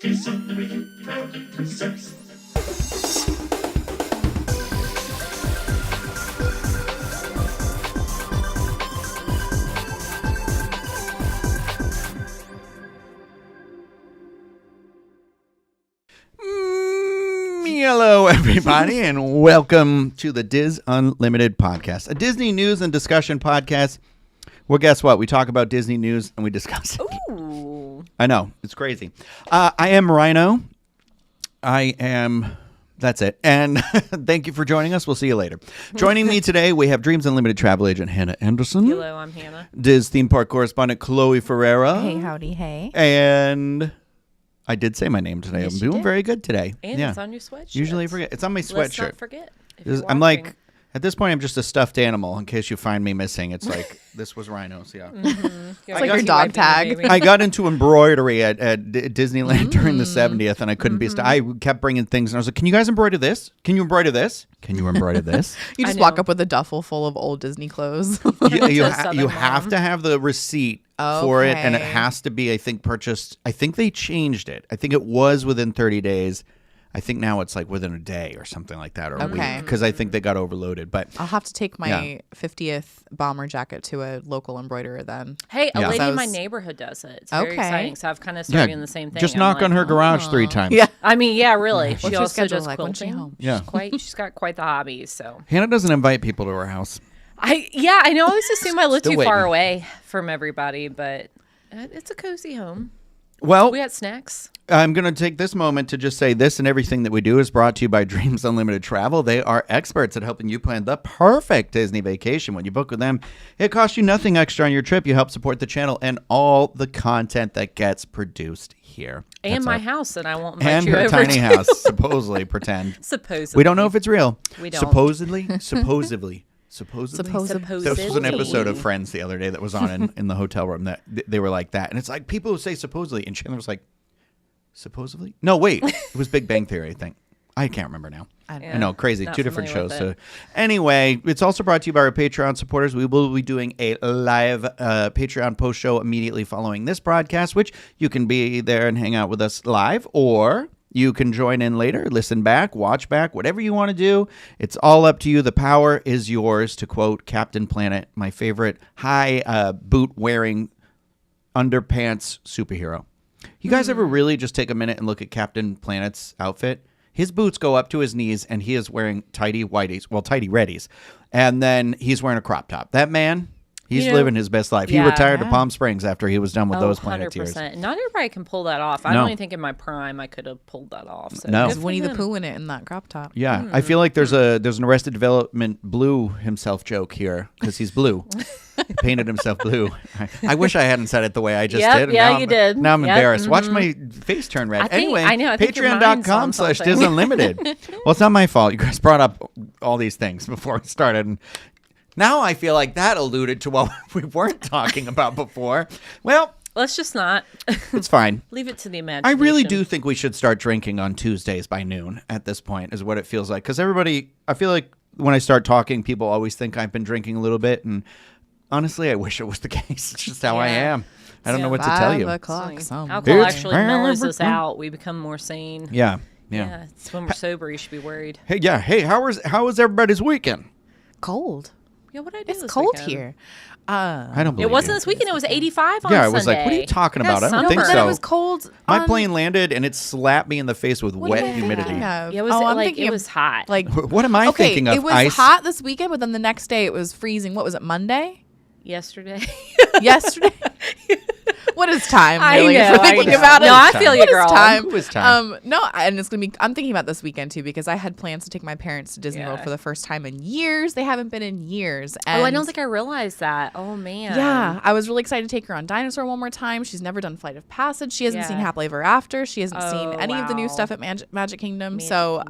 Unlimited proudly presents. Hello, everybody, and welcome to the Diz Unlimited podcast, a Disney news and discussion podcast. Well, guess what? We talk about Disney news and we discuss it. Ooh. I know. It's crazy. I am Rhino. That's it. And thank you for joining us. We'll see you later. Joining me today, we have Dreams Unlimited travel agent Hannah Anderson. Hello, I'm Hannah. Diz theme park correspondent Chloe Ferreira. Hey, howdy, hey. And I did say my name today. Yes, I'm you doing did. very good today. And it's on your sweatshirt. Usually I forget. It's on my Let's sweatshirt. not forget. If you're I'm watching. like, at this point, I'm just a stuffed animal. In case you find me missing, it's like, this was Rhino's, yeah. It's like your dog tag. I got into embroidery at Disneyland during the 70th, and I couldn't be I kept bringing things, and I was like, can you guys embroider this? Can you embroider this? Can you embroider this? You just walk up with a duffel full of old Disney clothes. you Southern have mom. to have the receipt for it, and it Okay. has to be, I think, purchased. I think they changed it. I think it was within 30 days. I think now it's like within a day or something like that, or a Okay. week, because I think they got overloaded. But I'll have to take my 50th bomber jacket to a local embroiderer then. Hey, a Yeah. lady So in my s- neyborhood does it. It's very Okay. exciting. So I've kind of started doing the same thing. just I'm knock like, on her oh. garage 3 times. Yeah. I mean, yeah, really. She What's your also schedule does like? When's she quilting. home? Yeah. She's got quite the hobby. So Hannah doesn't invite people to her house. I know. I always assume I live Still too far waiting. away from everybody, but it's a cozy home. Well, We got snacks. I'm going to take this moment to just say this and everything that we do is brought to you by Dreams Unlimited Travel. They are experts at helping you plan the perfect Disney vacation. When you book with them, it costs you nothing extra on your trip. You help support the channel and all the content that gets produced here. And That's my all. house, and I won't invite And you her over tiny to. house, supposedly, pretend. Supposedly. We don't know if it's real. We don't. Supposedly. Supposedly. There was an episode of Friends the other day that was on in the hotel room that they were like that. And it's like people who say supposedly, and Chandler was like, supposedly? No, wait. It was Big Bang Theory, I think. I can't remember now. I Yeah. I know, crazy. Not 2 different familiar shows. with So anyway, it's also brought to you by our Patreon supporters. We will be doing a live Patreon post show immediately following this broadcast, which you can be there and hang out with us live, or you can join in later, listen back, watch back, whatever you want to do. It's all up to you. The power is yours, to quote Captain Planet, my favorite high boot-wearing underpants superhero. You guys ever really just take a minute and look at Captain Planet's outfit? His boots go up to his knees, and he is wearing tidy whities, well, tidy reddies, and then he's wearing a crop top. That man, he's living his best life. He yeah. retired to Palm Springs after he was done with those 100%. Planeteers. Not everybody can pull that off. I No. don't even think in my prime I could have pulled that off. So No. good for Winnie the him. Pooh in it in that crop top. Yeah, I feel like there's an Arrested Development Blue himself joke here because he's blue. He painted himself blue. I wish I hadn't said it the way I just Yep, did. yeah, Now you did. Now I'm Yep, embarrassed. Watch my face turn red. I think- Anyway, I know, I think your mind's on patreon.com/Diz something. Unlimited. Well, it's not my fault. You guys brought up all these things before it started. And now I feel like that alluded to what we weren't talking about before. Well, Let's just not it's fine. leave it to the I imagination. really do think we should start drinking on Tuesdays by noon at this point, is what it feels like. Because I feel like when I start talking, people always think I've been drinking a little bit. And honestly, I wish it was the case. It's just how I Yeah. am. I don't know Yeah. what to tell 5 you. o'clock. Alcohol It's- actually mellows us out. We become more sane. Yeah. It's when we're sober, you should be worried. Hey, yeah. Hey, how was everybody's weekend? Cold. Yeah, what I do It's this cold weekend? here. I don't believe It wasn't you. this weekend. It was 85 on Yeah, I Sunday. was like, what are you talking about? I don't That's think summer. But then so. it was cold. My on- plane landed and it slapped me in the face with What wet am I humidity. thinking of? Yeah, it was I'm like thinking it of, was hot. Like, What am I okay, thinking of? it was Ice? hot this weekend, but then the next day it was freezing. What was it, Monday? Yesterday. Yesterday? What is time? I Really, if know, we're I thinking know. about it. No, I What feel is you, What is girl. time? Who is time? No, and it's gonna be. I'm thinking about this weekend too because I had plans to take my parents to Disney World Yeah. for the first time in years. They haven't been in years. Oh, I and- don't think I realized that. Oh, man. Yeah, I was really excited to take her on Dinosaur one more time. She's never done Flight of Passage. She hasn't seen Yeah. Happily Ever After. She hasn't seen Oh, any of the new wow. stuff at Magic Kingdom. So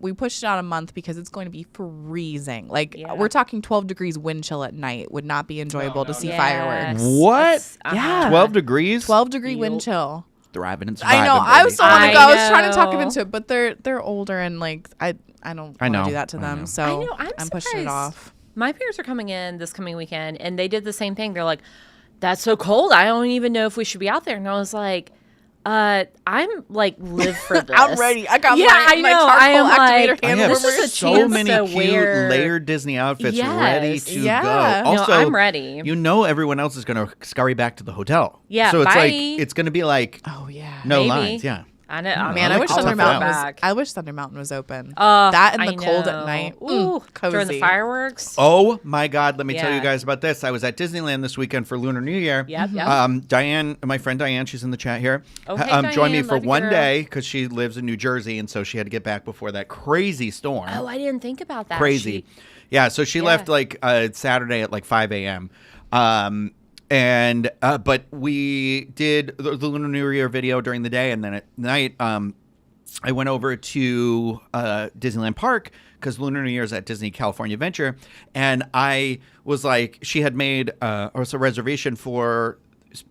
we pushed it out a month because it's going to be freezing. Like Yeah. we're talking 12 degrees wind chill at night. Would not be enjoyable to see fireworks. What? That's- Yeah. 12 degrees? 12-degree wind Yup. chill. Thriving and surviving. I know. I was so long I ago. I was trying to talk them know. into it, but they're older and like I don't I want know. to do that to I them. know. So I know. I'm pushing it surprised. off. My parents are coming in this coming weekend, and they did the same thing. They're like, that's so cold. I don't even know if we should be out there. And I was like, I'm like live for this. I'm ready. I got Yeah, my, I my know. charcoal I am activator like, I hand have this is warmer. a so chance many to cute wear- layered Disney outfits Yes. ready to Yeah. go. No, Also, I'm ready. You know everyone else is going to scurry back to the hotel. Yeah, So it's bye. like it's going to be like Oh yeah. no Maybe. lines. Yeah. I know. Man, Man, I I like wish to Thunder tough it Mountain out. was. back. I wish Thunder Mountain was open. Oh, That and I the cold at know. night. Ooh, cozy. during the fireworks. Oh my God! Let me tell you Yeah. guys about this. I was at Disneyland this weekend for Lunar New Year. Yep, yep. Diane, my friend Diane, she's in the chat here. Oh, hey, joined me Diane, for love you, one girl. day because she lives in New Jersey, and so she had to get back before that crazy storm. Oh, I didn't think about that. Crazy. Yeah. So she left like Saturday at like 5 a.m. But we did the Lunar New Year video during the day, and then at night, I went over to Disneyland Park because Lunar New Year's at Disney California Adventure, and I was like, she had made a reservation for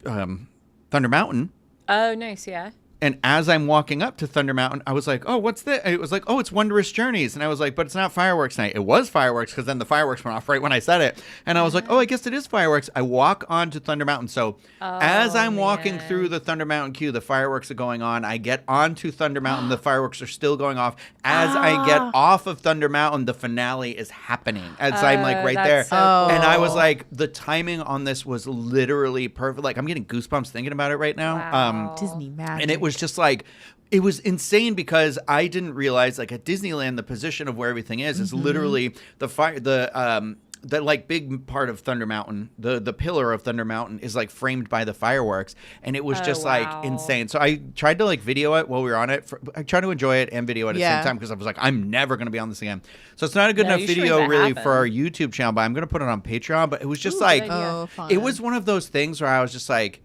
Thunder Mountain. Oh, nice. Yeah. And as I'm walking up to Thunder Mountain, I was like, oh, what's this? It was like, oh, it's Wondrous Journeys. And I was like, but it's not fireworks night. It was fireworks because then the fireworks went off right when I said it. And I was like, oh, I guess it is fireworks. I walk onto Thunder Mountain. So as I'm walking through the Thunder Mountain queue, the fireworks are going on. I get onto Thunder Mountain. The fireworks are still going off. As I get off of Thunder Mountain, the finale is happening. As I'm like right there. that's so cool. And I was like, the timing on this was literally perfect. Like I'm getting goosebumps thinking about it right now. Wow. Disney magic. And it was just like, it was insane because I didn't realize, like at Disneyland, the position of where everything is literally the like big part of Thunder Mountain, the pillar of Thunder Mountain is like framed by the fireworks, and it was just wow. like insane. So I tried to like video it while we were on it. I tried to enjoy it and video it at the same time because I was like, I'm never going to be on this again. So it's not a good enough you should video make that really happen. for our YouTube channel, but I'm going to put it on Patreon. But it was just Ooh, like, good idea. Oh, fun. it was one of those things where I was just like,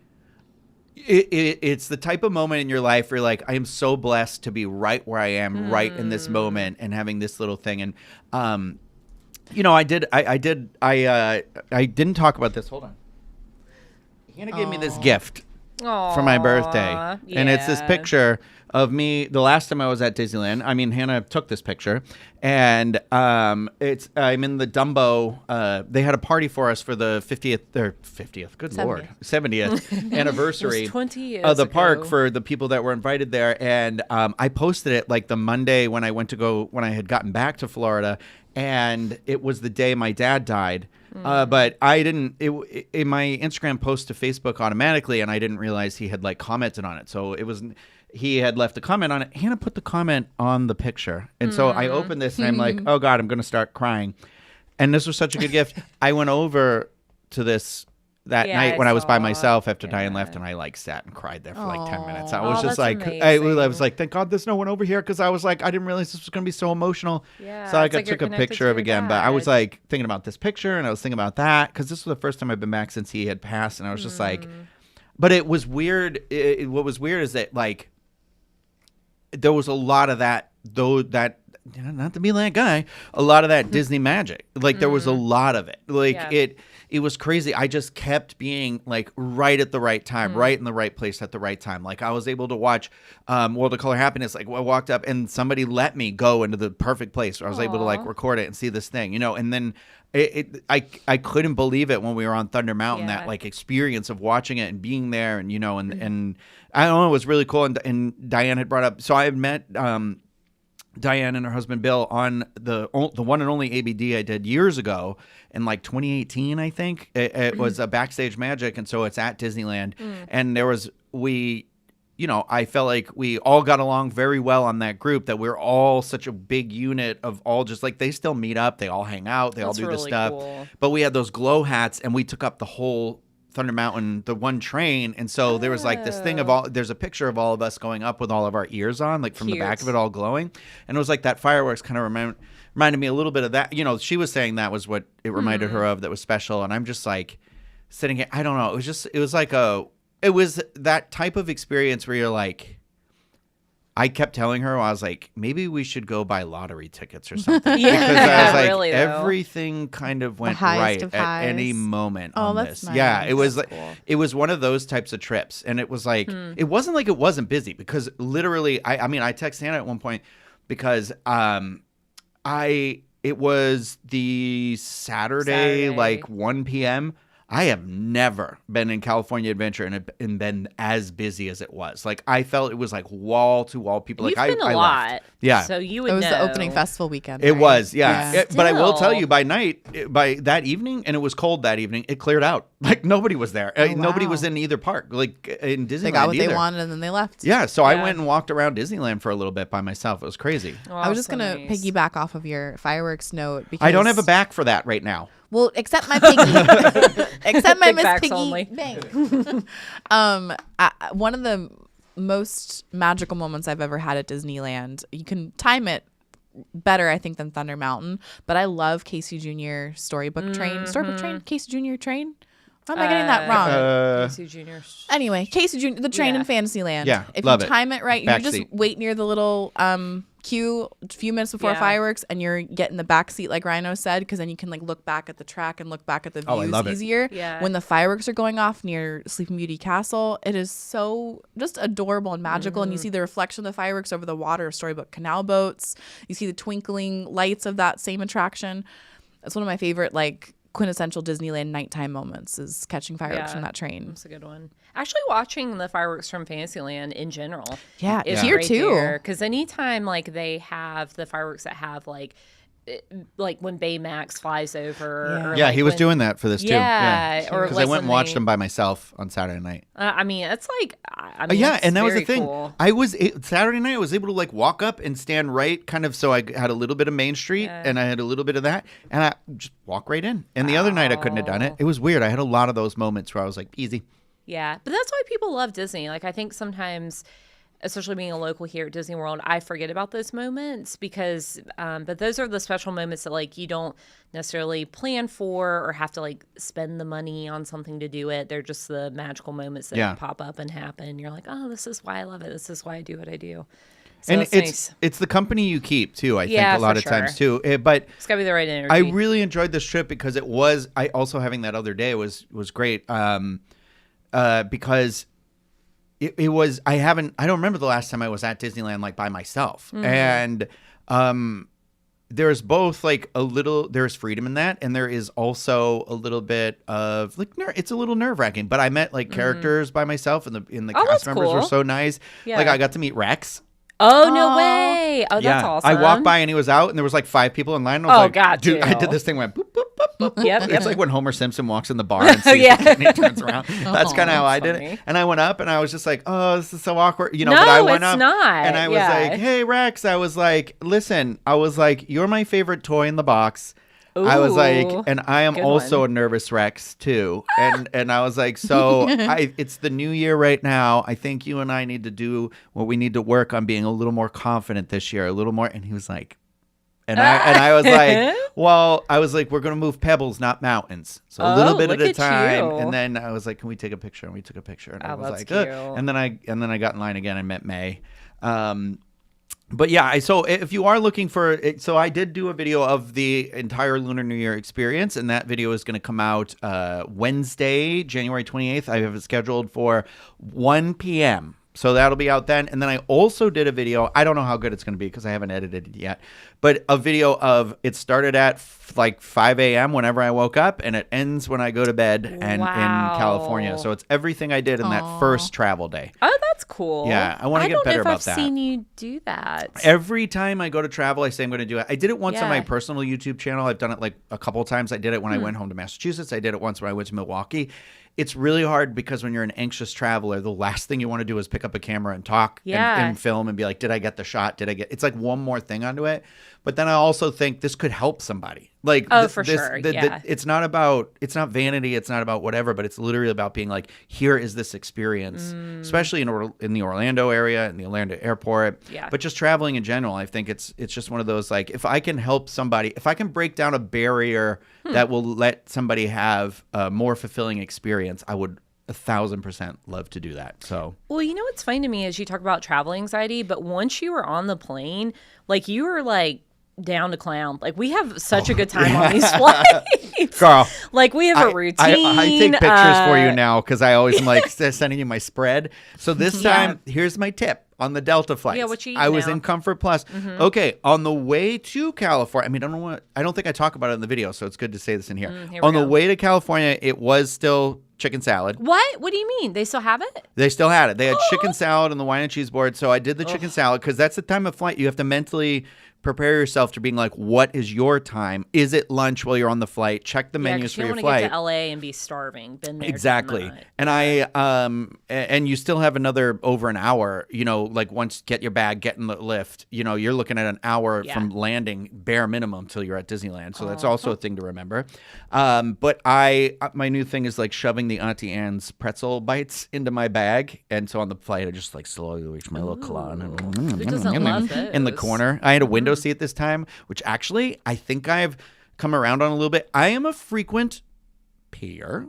it's the type of moment in your life where you're like, I am so blessed to be right where I am right in this moment and having this little thing. And, you know, I didn't talk about this. Hold on. Hannah gave me this gift for my birthday. And it's this yeah. picture of me the last time I was at Disneyland. I mean, Hannah took this picture, and I'm in the Dumbo. They had a party for us for the 50th, good Lord, 70th anniversary 20 years of the park ago. for the people that were invited there. And I posted it like the Monday when I had gotten back to Florida, and it was the day my dad died. But I didn't. In my Instagram post to Facebook automatically, and I didn't realize he had like commented on it. So it was. He had left a comment on it. Hannah put the comment on the picture. And so I opened this and I'm like, oh God, I'm going to start crying. And this was such a good gift. I went over to this that Yeah, night when I I was by saw. myself after Yeah. Diane left, and I like sat and cried there for like 10 minutes. I Aw. was Oh, just that's like, I was amazing. like, thank God there's no one over here, because I was like, I didn't realize this was going to be so emotional. Yeah, So I it's like you're took a connected picture to of your again, but I was dad. like thinking about this picture, and I was thinking about that, because this was the first time I've been back since he had passed, and I was just like, but it was weird. What was weird is that like, there was a lot of that, though, that, you know, not to be that guy, a lot of that Disney magic. Like there was a lot of it. Like Yeah. it was crazy. I just kept being like right at the right time, right in the right place at the right time. Like I was able to watch World of Color Happiness. Like I walked up and somebody let me go into the perfect place where I was able to like record it and see this thing, you know. And then I couldn't believe it when we were on Thunder Mountain, Yeah. that like experience of watching it and being there, and you know, and I don't know, it was really cool. And Diane had brought up, so I had met Diane and her husband Bill on the one and only ABD I did years ago in like 2018, I think. It was a Backstage Magic, and so it's at Disneyland. And there was you know, I felt like we all got along very well on that group, that we're all such a big unit of all just like, they still meet up, they all hang out, they all That's do this really stuff. cool. But we had those glow hats, and we took up the whole Thunder Mountain, the one train. And so there was like this thing of there's a picture of all of us going up with all of our ears on, like from the back of Cute. it all glowing. And it was like that fireworks kind of reminded me a little bit of that. You know, she was saying that was what it reminded her of, that was special. And I'm just like sitting here, I don't know. It was that type of experience where you're like, I kept telling her, I was like, maybe we should go buy lottery tickets or something. Yeah, because I was like, really, though. everything kind of went highest right of at any highs. moment Oh, on that's this. Yeah, nice. it was That's like cool. it was one of those types of trips, and it was like it wasn't like it wasn't busy, because literally, I mean, I texted Hannah at one point because it was the Saturday, like 1 p.m. I have never been in California Adventure and been as busy as it was. Like, I felt it was like wall to wall people. You've like, been a I lot. left. Yeah. So you would It was know. the opening festival weekend. It right? was, yeah. But I will tell Still. you, by that evening, and it was cold that evening, it cleared out. Like, nobody was there. Nobody was in either park, like in Disneyland. They got what either. they wanted and then they left. Yeah, so I Yeah. went and walked around Disneyland for a little bit by myself. It was crazy. I was just so gonna nice. piggyback off of your fireworks note because I don't have a back for that right now. Well, except my piggy, except my Big Miss backs Piggy only. Bank. One of the most magical moments I've ever had at Disneyland. You can time it better, I think, than Thunder Mountain. But I love Casey Jr. Storybook Train, Casey Jr. Train. How am I getting that wrong? Casey Jr. Anyway, Casey Jr. The train Yeah. in Fantasyland. Yeah, if love you it. time it right, Back you just seat. wait near the little queue a few minutes before Yeah. fireworks, and you're getting the back seat, like Rhino said, because then you can like look back at the track and look back at the Oh, I views love it. easier. Yeah. When the fireworks are going off near Sleeping Beauty Castle, it is so just adorable and magical, and you see the reflection of the fireworks over the water of Storybook Canal boats. You see the twinkling lights of that same attraction. That's one of my favorite like quintessential Disneyland nighttime moments is catching fireworks Yeah. from that train. That's a good one. Actually, watching the fireworks from Fantasyland in general. Yeah, is here too. Because anytime like they have the fireworks that have like when Baymax flies over. Or, Yeah, like, he was when- doing that for this too. Yeah, or because like I went when and watched they- him by myself on Saturday night. I mean, it's like I mean, Yeah, that's and that was the very thing. cool. Saturday night I was able to like walk up and stand right, kind of. So I had a little bit of Main Street and I had a little bit of that, and I just walk right in. And the other night I couldn't have done it. It was weird. I had a lot of those moments where I was like, easy. Yeah, but that's why people love Disney. Like, I think sometimes, especially being a local here at Disney World, I forget about those moments because, but those are the special moments that like you don't necessarily plan for or have to like spend the money on something to do it. They're just the magical moments that pop up and happen. You're like, oh, this is why I love it. This is why I do what I do. So And it's nice. it's the company you keep too. I think Yeah, a lot for of times sure. too. But It's gotta be the right energy. I really enjoyed this trip because it was. I also having that other day was great. Because it was. I don't remember the last time I was at Disneyland like by myself. And there's both like there's freedom in that, and there is also a little bit of like it's a little nerve wracking. But I met like characters by myself, and the Oh, cast that's members were cool. so nice. Yeah. Like I got to meet Rex. Oh, no way. Oh, that's awesome. I walked by and he was out, and there was like 5 people in line. And I was Oh, like, got dude, I you. did this thing went boop, boop, boop, boop. Yep, It's yep. like when Homer Simpson walks in the bar and sees Yeah. the kid and he turns around. That's kind of how I did funny. it. And I went up and I was just like, oh, this is so awkward. You know, No, but I went it's up not. and I was Yeah. like, hey, Rex. I was like, listen, I was like, you're my favorite toy in the box. I was like, Ooh, and I am good also one. a nervous Rex too. And I was like, so it's the new year right now. I think you and I need to do what we need to work on being a little more confident this year, a little more. And he was like, and I was like, well, I was like, we're going to move pebbles, not mountains. So a little Oh, bit at look a at time. you. And then I was like, can we take a picture? And we took a picture. And I Oh, was that's like, cute. and then I got in line again. I met May. But yeah, so if you are looking for it, so I did do a video of the entire Lunar New Year experience, and that video is going to come out Wednesday, January 28th. I have it scheduled for 1 p.m. So that'll be out then. And then I also did a video. I don't know how good it's going to be because I haven't edited it yet. But a video of it started at like 5 a.m. whenever I woke up, and it ends when I go to bed and Wow. in California. So it's everything I did in that first travel day. Oh, that's cool. Yeah, I wanna get better don't know about if that. I've seen you do that. Every time I go to travel, I say I'm going to do it. I did it once on my Yeah. personal YouTube channel. I've done it like a couple of times. I did it when I went home to Massachusetts. I did it once when I went to Milwaukee. It's really hard because when you're an anxious traveler, the last thing you want to do is pick up a camera and talk Yeah. and film and be like, did I get the shot? It's like one more thing onto it. But then I also think this could help somebody. Like, For sure. it's not vanity. It's not about whatever, but it's literally about being like, here is this experience, especially in the Orlando area, in the Orlando airport. Yeah. But just traveling in general, I think it's just one of those, like, if I can help somebody, if I can break down a barrier that will let somebody have a more fulfilling experience, I would 1,000% love to do that. So Well, you know what's funny to me is you talk about travel anxiety, but once you were on the plane, like you were like down to clown. Like, we have such a good time on these flights. Girl, Like, we have a routine. I take pictures for you now because I always am like sending you my spread. So this time, here's my tip on the Delta flights. Yeah, what you eat I was now? in Comfort Plus. Okay, on the way to California, I mean, I don't think I talk about it in the video, so it's good to say this in here. Here we On the go. way to California, it was still chicken salad. What? What do you mean? They still have it? They still had it. They had chicken salad on the wine and cheese board. So I did the chicken salad because that's the time of flight. You have to mentally prepare yourself to being like, what is your time? Is it lunch while you're on the flight? Check the menus for you your don't want to flight. get to LA and be starving. Been there, Exactly. done that. And and you still have another over an hour, like once get your bag, get in the lift, you're looking at an hour from landing bare minimum till you're at Disneyland. So that's also a thing to remember. But my new thing is like shoving the Auntie Anne's pretzel bites into my bag. And so on the flight, I just like slowly reach my little claw Who doesn't love those? in the corner. I had a window seat this time, which actually I think I've come around on a little bit. I am a frequent payer.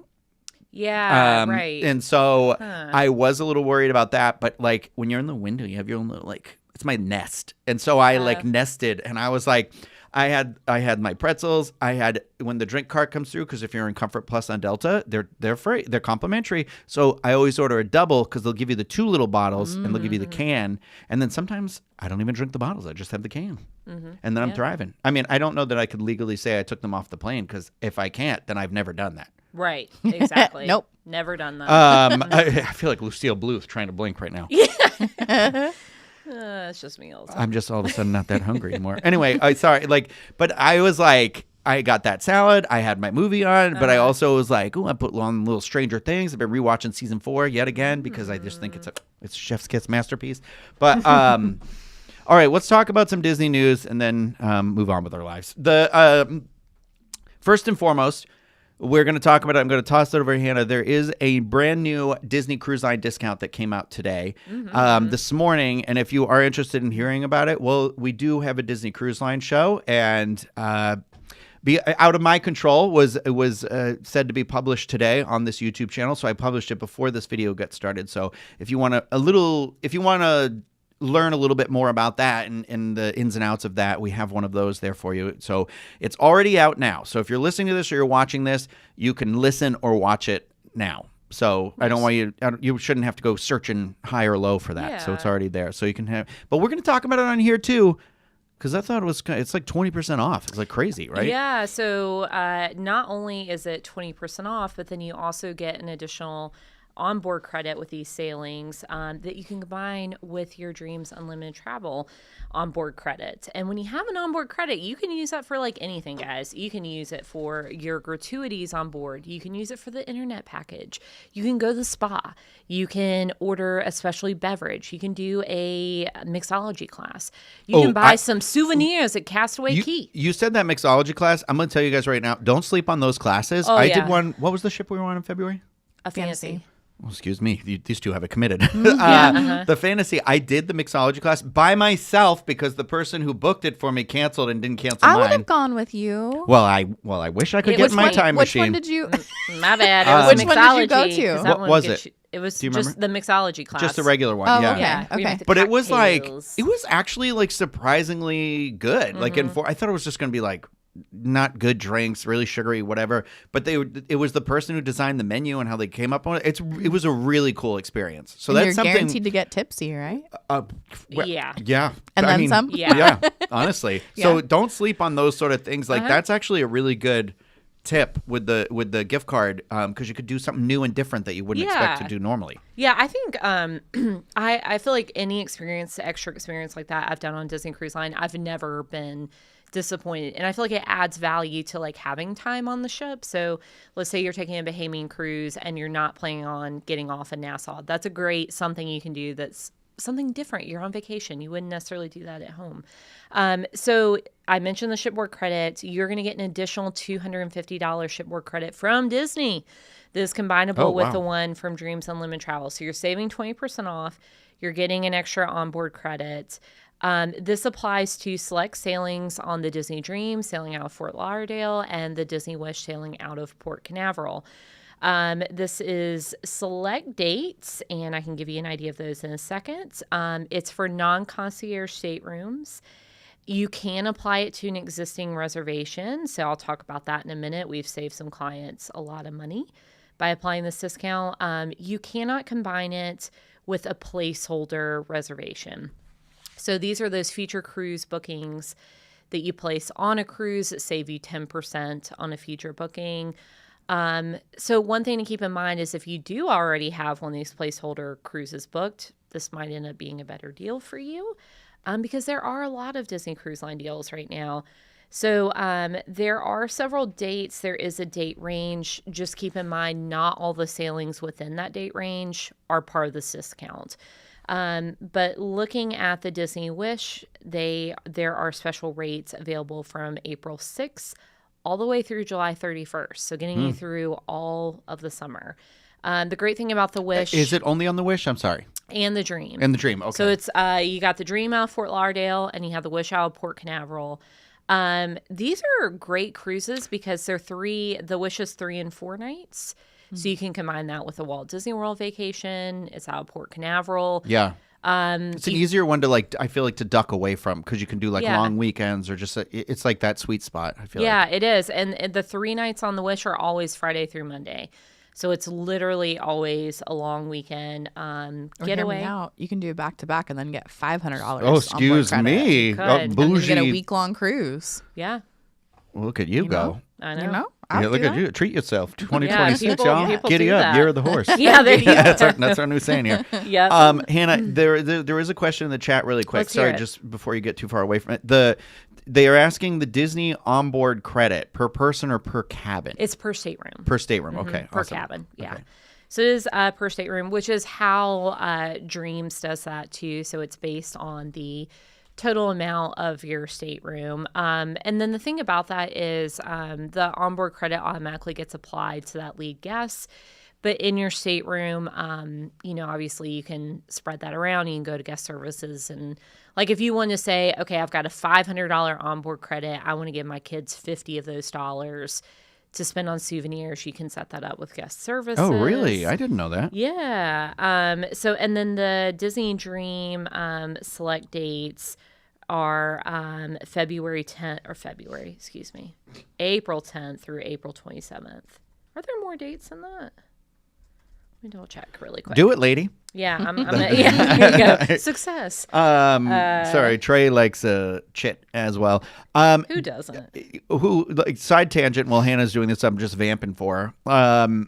Yeah, right. And so I was a little worried about that. But like when you're in the window, you have your own little, it's my nest. And so I nested and I was like, I had my pretzels. I had when the drink cart comes through, because if you're in Comfort Plus on Delta, they're free, they're complimentary. So I always order a double because they'll give you the 2 little bottles and they'll give you the can. And then sometimes I don't even drink the bottles; I just have the can, and then I'm thriving. I mean, I don't know that I could legally say I took them off the plane because if I can't, then I've never done that. Right, exactly. Nope. Never done that. I feel like Lucille Bluth trying to blink right now. It's just me all the time. I'm just all of a sudden not that hungry anymore. Anyway, but I was like, I got that salad. I had my movie on, but I also was like, I put on little Stranger Things. I've been rewatching season 4 yet again because I just think it's a chef's kiss masterpiece. But all right, let's talk about some Disney news and then move on with our lives. The first and foremost, we're going to talk about it. I'm going to toss it over to Hannah. There is a brand new Disney Cruise Line discount that came out today, this morning. And if you are interested in hearing about it, well, we do have a Disney Cruise Line show. And be out of my control was said to be published today on this YouTube channel. So I published it before this video got started. So if you want to learn a little bit more about that and the ins and outs of that, we have one of those there for you. So it's already out now. So if you're listening to this or you're watching this, you can listen or watch it now. So I don't want you shouldn't have to go searching high or low for that. So it's already there. So you can have, but we're going to talk about it on here too, because I thought it's like 20% off. It's like crazy, right? Yeah. So not only is it 20% off, but then you also get an additional onboard credit with these sailings that you can combine with your Dreams Unlimited Travel onboard credit. And when you have an onboard credit, you can use that for like anything, guys. You can use it for your gratuities on board. You can use it for the internet package. You can go to the spa. You can order a specialty beverage. You can do a mixology class. You can buy some souvenirs at Castaway Key. You said that mixology class. I'm going to tell you guys right now, don't sleep on those classes. Oh, I yeah. did one. What was the ship we were on in February? A fantasy. Well, excuse me. These two have it committed. The fantasy, I did the mixology class by myself because the person who booked it for me canceled and didn't cancel I would mine. have gone with you. Well, I wish I could get in my time Which machine. one did you? My bad. It was Which one did you go mixology, to? 'cause that What one was gets it? you- It was Do you just the mixology class. Just the regular one. Oh, yeah. okay. Yeah. we went to But it was like, cocktails. it was actually like surprisingly good. Like I thought it was just going to be like not good drinks, really sugary, whatever. But it was the person who designed the menu and how they came up on it. It was a really cool experience. So And that's you're something. guaranteed to get tipsy, right? Yeah. Yeah. And I then mean, some? Yeah. Honestly. So Yeah. don't sleep on those sort of things. Like that's actually a really good tip with the gift card because you could do something new and different that you wouldn't expect to do normally. Yeah, I think I feel like any extra experience like that I've done on Disney Cruise Line, I've never been disappointed. And I feel like it adds value to like having time on the ship. So let's say you're taking a Bahamian cruise and you're not planning on getting off in Nassau. That's a great something you can do that's something different. You're on vacation. You wouldn't necessarily do that at home. So I mentioned the shipboard credit. You're going to get an additional $250 shipboard credit from Disney. This is combinable with the one from Dreams Unlimited Travel. So you're saving 20% off. You're getting an extra onboard credit. This applies to select sailings on the Disney Dream sailing out of Fort Lauderdale and the Disney Wish sailing out of Port Canaveral. This is select dates, and I can give you an idea of those in a second. It's for non-concierge staterooms. You can apply it to an existing reservation. So I'll talk about that in a minute. We've saved some clients a lot of money by applying this discount. You cannot combine it with a placeholder reservation. So these are those future cruise bookings that you place on a cruise that save you 10% on a future booking. So one thing to keep in mind is if you do already have one of these placeholder cruises booked, this might end up being a better deal for you because there are a lot of Disney Cruise Line deals right now. So there are several dates. There is a date range. Just keep in mind, not all the sailings within that date range are part of this discount. But looking at the Disney Wish, there are special rates available from April 6th all the way through July 31st. So getting you through all of the summer. The great thing about the Wish... Is it only on the Wish? I'm sorry. And the Dream. And the Dream, okay. So it's you got the Dream out of Fort Lauderdale, and you have the Wish out of Port Canaveral. These are great cruises because the Wish is 3 and 4 nights. So you can combine that with a Walt Disney World vacation. It's out of Port Canaveral. Yeah. It's an easier one to I feel like to duck away from because you can do long weekends or just, it's like that sweet spot, I feel like. Yeah, it is. And the 3 nights on the Wish are always Friday through Monday. So it's literally always a long weekend getaway. Out. You can do it back to back and then get $500. Oh, excuse me. Bougie. Get a week-long cruise. Yeah. Look at you go. I know. You know? Look at you. Treat yourself. 2026, people y'all. Giddy do up. that. Year of the horse. Yeah, there you go. That's our new saying here. Yep. Hannah, there is a question in the chat really quick. Let's hear Sorry, it. just before you get too far away from it. They are asking the Disney onboard credit per person or per cabin? It's per stateroom. Per stateroom. Okay. Per Awesome. cabin. Yeah. Okay. So it is per stateroom, which is how Dreams does that too. So it's based on the total amount of your stateroom. And then the thing about that is the onboard credit automatically gets applied to that lead guest. But in your stateroom, obviously you can spread that around. You can go to guest services. And like if you want to say, okay, I've got a $500 onboard credit. I want to give my kids 50 of those dollars to spend on souvenirs. You can set that up with guest services. Oh, really? I didn't know that. Yeah. And then the Disney Dream select dates are April 10th through April 27th. Are there more dates than that? Let me double check really quick. Do it, lady. Yeah, I'm yeah, here you go. Success. Sorry, Trey likes a chit as well. Who doesn't? Side tangent, while Hannah's doing this, I'm just vamping for her.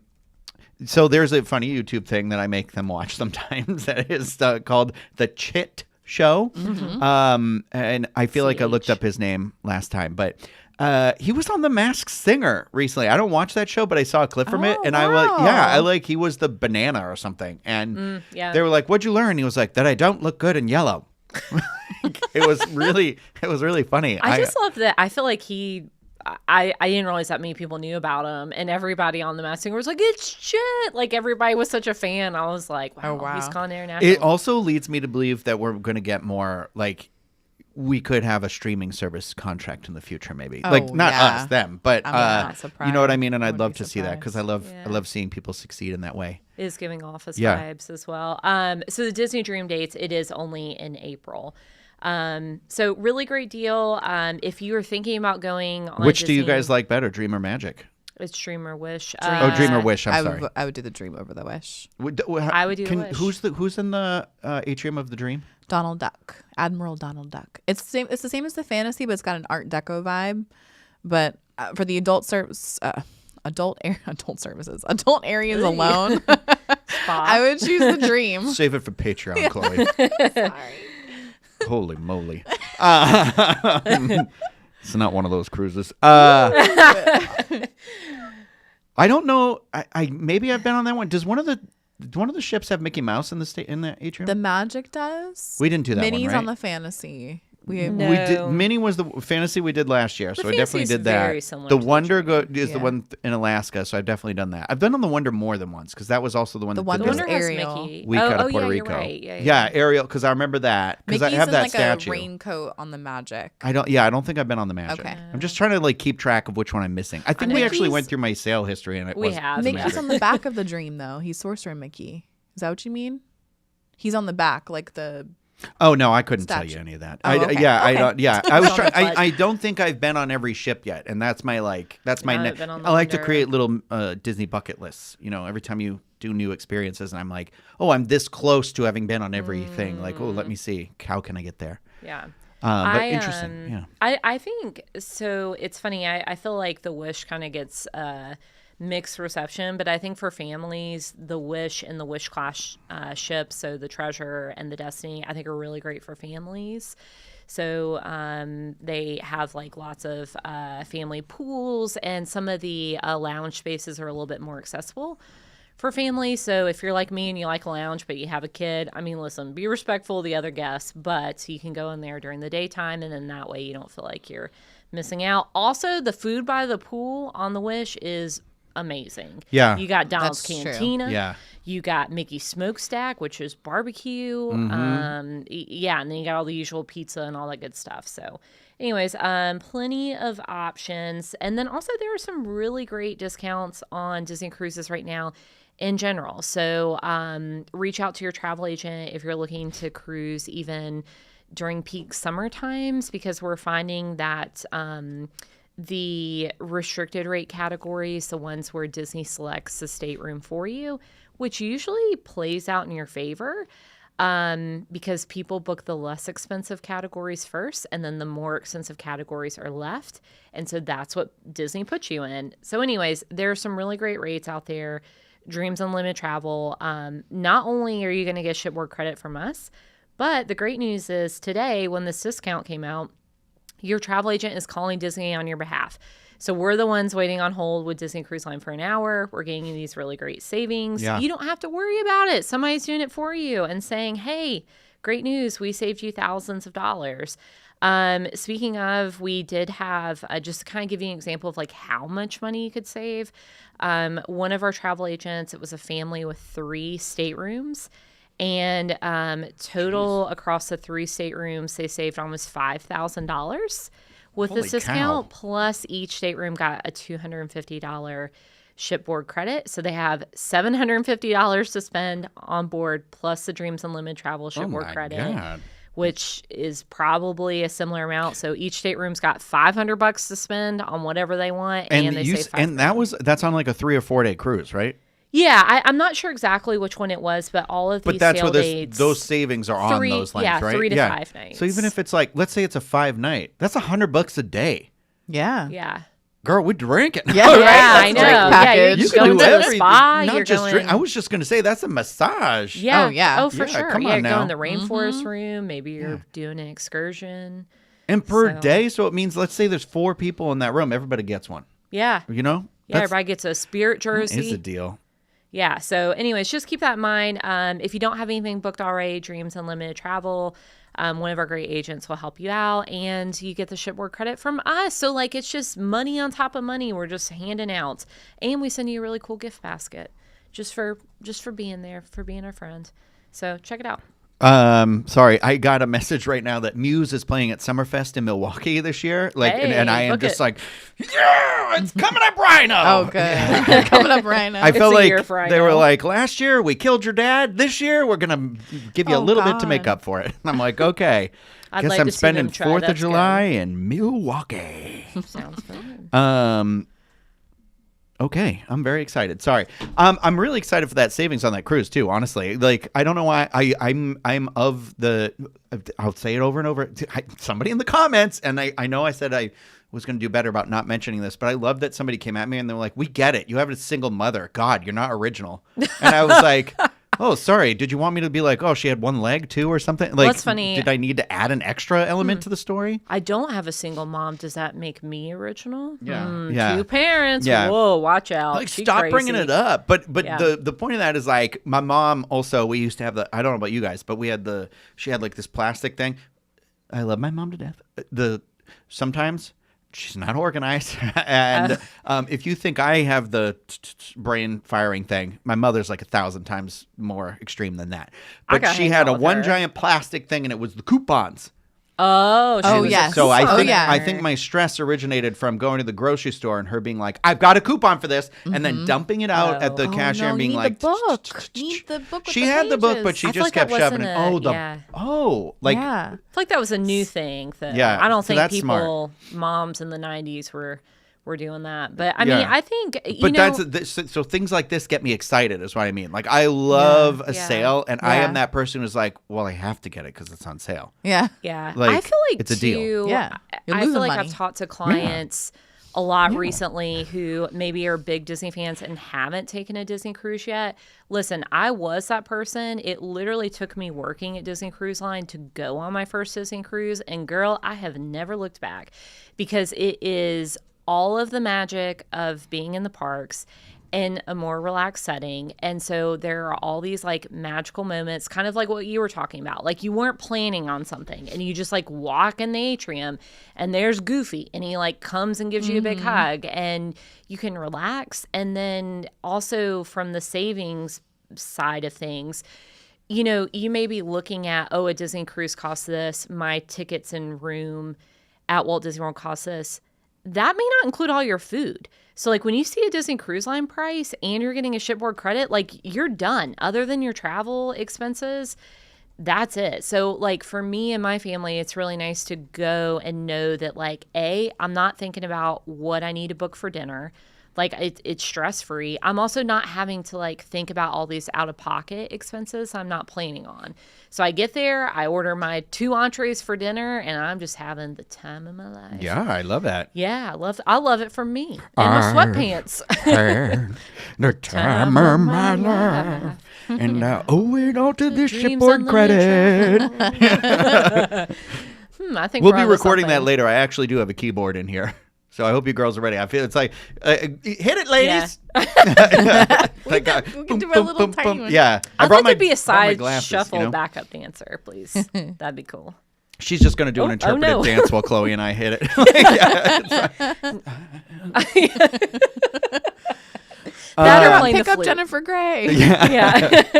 So there's a funny YouTube thing that I make them watch sometimes that is called The Chit Show. And I feel like I looked up his name last time, but he was on The Masked Singer recently. I don't watch that show, but I saw a clip from it, and he was the banana or something. And they were like, "What'd you learn?" He was like, "That I don't look good in yellow." It was really funny. I just love that. I feel like I didn't realize that many people knew about him, and everybody on The Masked Singer was like, "It's shit!" Like everybody was such a fan. I was like, "Wow, he's gone international." It also leads me to believe that we're going to get more we could have a streaming service contract in the future, maybe. Not us, them, but you know what I mean. And I'd love to see that because I love seeing people succeed in that way. It is giving off his vibes as well. So the Disney Dream dates, it is only in April. So really great deal. If you are thinking about going on Which do you guys like better, Dream or Magic? It's Dream or Wish. Dream or Wish. I'm sorry. I would do the Dream over the Wish. I would do the Wish. Who's in the atrium of the Dream? Donald Duck, Admiral Donald Duck. It's the same as the Fantasy, but it's got an Art Deco vibe. But for the adult services alone, I would choose the Dream. Save it for Patreon, Chloe. Sorry. Holy moly! It's not one of those cruises. I don't know. I maybe I've been on that one. Does one of the ships have Mickey Mouse in the atrium? The Magic does. We didn't do that Minnie's one, right? on the Fantasy. We did. Minnie was the Fantasy we did last year, so I definitely did that. Very similar the to Wonder is the one in Alaska, so I've definitely done that. I've been on the Wonder more than once because that was also the one. The that Wonder did was Wonder has Ariel. Mickey. Week out of Puerto You're Rico. right. Yeah, Ariel, because I remember that because I Mickey's have in that like statue. a raincoat on the Magic. I don't think I've been on the Magic. Okay. I'm just trying to keep track of which one I'm missing. I think we actually went through my sail history and it We was have. the Mickey's Magic. on the back of the Dream though. He's Sorcerer Mickey. Is that what you mean? He's on the back, like the Oh no, I couldn't tell Statue. you any of that. Oh, okay. I Okay. don't. Yeah, I was on the trying. fudge. I don't think I've been on every ship yet, and that's my That's my. I haven't been on the I like to Wonder. create little Disney bucket lists. Every time you do new experiences, and I'm like, oh, I'm this close to having been on everything. Like, oh, let me see. How can I get there? Yeah. But interesting. Yeah. I think so. It's funny. I feel like the Wish kind of gets mixed reception, but I think for families, the Wish and the Wish class ships, so the Treasure and the Destiny, I think are really great for families. So they have like lots of family pools, and some of the lounge spaces are a little bit more accessible for families. So if you're like me and you like a lounge, but you have a kid, I mean, listen, be respectful of the other guests, but you can go in there during the daytime, and then that way you don't feel like you're missing out. Also, the food by the pool on the Wish is amazing. Yeah. You got Donald's That's true. Cantina. Yeah. You got Mickey's Smokestack, which is barbecue. Yeah, and then you got all the usual pizza and all that good stuff. So anyways, plenty of options. And then also there are some really great discounts on Disney cruises right now in general. So reach out to your travel agent if you're looking to cruise even during peak summer times, because we're finding that the restricted rate categories, the ones where Disney selects the stateroom for you, which usually plays out in your favor because people book the less expensive categories first, and then the more expensive categories are left. And so that's what Disney puts you in. So anyways, there are some really great rates out there. Dreams Unlimited Travel. Not only are you going to get shipboard credit from us, but the great news is today, when this discount came out, your travel agent is calling Disney on your behalf. So we're the ones waiting on hold with Disney Cruise Line for an hour. We're getting you these really great savings. Yeah. You don't have to worry about it. Somebody's doing it for you and saying, hey, great news. We saved you thousands of dollars. Speaking of, we did have, just to kind of give you an example of like how much money you could save. One of our travel agents, it was a family with 3 staterooms. And total across the 3 staterooms, they saved almost $5,000 with Holy this discount. cow. Plus, each stateroom got a $250 shipboard credit. So they have $750 to spend on board, plus the Dreams Unlimited Travel shipboard credit, God. which is probably a similar amount. So each stateroom's got $500 to spend on whatever they want, and they save $500. That's on like a 3 or 4 day cruise, right? Yeah, I'm not sure exactly which one it was, but all of these But that's sail where dates, those savings are on those lengths, right? 3 to 5 nights. So even if it's like, let's say it's a 5-night, that's $100 a day. Yeah. Yeah. Girl, we're drinking. Yeah, All Yeah, right. I That's know. a great Yeah, package. you're You can going do to the everything, spa. not You're just going. drink. I was just going to say that's a massage. Yeah. Oh, yeah. Oh, for Yeah, sure. come yeah, on go now. in the rainforest room. Maybe you're doing an excursion. And per So- day, so it means, let's say there's 4 people in that room, everybody gets one. Yeah. You know? Yeah, everybody gets a spirit jersey. It's a deal. Yeah. So, anyways, just keep that in mind. If you don't have anything booked already, Dreams Unlimited Travel, one of our great agents will help you out, and you get the shipboard credit from us. So, like, it's just money on top of money. We're just handing out, and we send you a really cool gift basket just for being there, for being our friend. So, check it out. Sorry, I got a message right now that Muse is playing at Summerfest in Milwaukee this year. Like, Hey, and I am book just it. like, yeah, it's coming up, Rhino. Oh, good. Coming up right now. I felt a like year for they were Rhino. like, last year we killed your dad. This year we're gonna give you a Oh, little bit to God. make up for it. I'm like, okay. I'd Guess like I'm to see spending them try. 4th of That's July in Milwaukee. Sounds fun. Okay, I'm very excited. Sorry, I'm really excited for that savings on that cruise too. Honestly, like I don't know why I'm of the. I'll say it over and over. Somebody in the comments, and I know I said I was going to do better about not mentioning this, but I love that somebody came at me and they were like, "We get it. You have a single mother. God, you're not original." And I was like. Oh, sorry. Did you want me to be like, oh, she had one leg too or something? Like, that's funny. Did I need to add an extra element to the story? I don't have a single mom. Does that make me original? Yeah. Yeah. 2 parents. Yeah. Whoa, watch out. Like, She stop crazy. bringing it up. But Yeah. the point of that is like my mom also, we used to have I don't know about you guys, but she had like this plastic thing. I love my mom to death. Sometimes she's not organized. And if you think I have the brain firing thing, my mother's like 1,000 times more extreme than that. But gotta she hang had out a with one her. giant plastic thing and it was the coupons. Oh, Oh, yes. So I Oh, think yeah. I think my stress originated from going to the grocery store and her being like, "I've got a coupon for this," and then dumping it out at the Oh, cashier no, and you being need like, the book. You need the book with She the had the book, but pages. she I feel just like that kept shoving wasn't it. yeah. Like yeah. I feel like that was a new thing. Yeah, I don't so think that's people, moms in the 90s were doing that. But I mean, Yeah. I think, But so things like this get me excited is what I mean. Like I love a Yeah. sale, and I Yeah. am that person who's like, well, I have to get it because it's on sale. Yeah. yeah. Like, I feel like it's a deal. too, Yeah. You're I feel losing like money. I've talked to clients a lot recently who maybe are big Disney fans and haven't taken a Disney cruise yet. Listen, I was that person. It literally took me working at Disney Cruise Line to go on my first Disney cruise. And girl, I have never looked back because it is all of the magic of being in the parks in a more relaxed setting. And so there are all these like magical moments, kind of like what you were talking about. Like you weren't planning on something and you just like walk in the atrium and there's Goofy and he like comes and gives you a big hug and you can relax. And then also from the savings side of things, you know, you may be looking at, oh, a Disney cruise costs this, my tickets and room at Walt Disney World costs this. That may not include all your food. So like when you see a Disney Cruise Line price and you're getting a shipboard credit, like you're done. Other than your travel expenses, that's it. So like for me and my family, it's really nice to go and know that like, I'm not thinking about what I need to book for dinner. Like it's stress free. I'm also not having to like think about all these out of pocket expenses I'm not planning on. So I get there, I order my 2 entrees for dinner, and I'm just having the time of my life. Yeah, I love that. Yeah, I love it from me and my sweatpants. The time of my life, and I owe it all to this Dreams shipboard unlimited credit. I think We'll we're be onto recording that something. later. I actually do have a keyboard in here. So I hope you girls are ready. I feel it's like, hit it, ladies. We can do a little tiny one. Yeah. I'd brought like to be a brought my side glasses, shuffle you know? backup dancer, please. That'd be cool. She's just going to do an Oh, interpretive no. dance while Chloe and I hit it. That or playing Pick the up flute. Jennifer Grey. Yeah.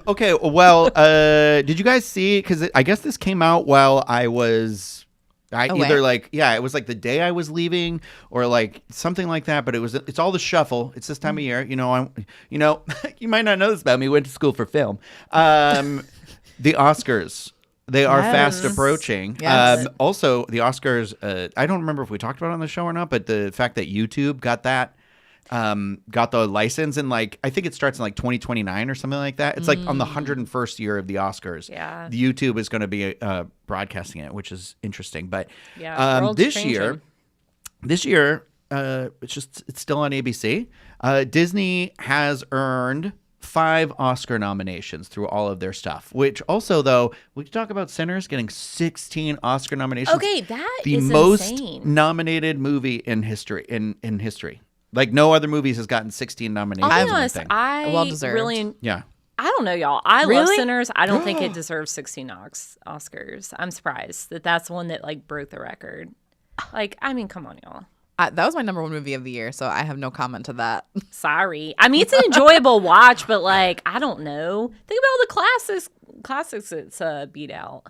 Okay. Well, did you guys see? Because I guess this came out while I was. Away. Either like it was like the day I was leaving or like something like that. But it's all the shuffle. It's this time of year. You know, you might not know this about me. Went to school for film. The Oscars. They are fast approaching. Yes. Also, the Oscars. I don't remember if we talked about it on the show or not, but the fact that YouTube got that. Got the license and like I think it starts in like 2029 or something like that. It's like on the 101st year of the Oscars. Yeah. The YouTube is going to be broadcasting it, which is interesting. But Yeah, world's this changing. year, it's still on ABC. Disney has earned 5 Oscar nominations through all of their stuff. Which also, though, we could talk about Sinners getting 16 Oscar nominations. Okay, that the is most insane. nominated movie in history. In history. Like no other movies has gotten 16 nominations. I'll be or honest, anything. I Well deserved. really, Yeah. I don't know, y'all. I love Really? Sinners. I don't think it deserves 16 Oscars. I'm surprised that that's the one that like broke the record. Like, I mean, come on, y'all. That was my number 1 movie of the year, so I have no comment to that. Sorry. I mean, it's an enjoyable watch, but like, I don't know. Think about all the classics it's beat out.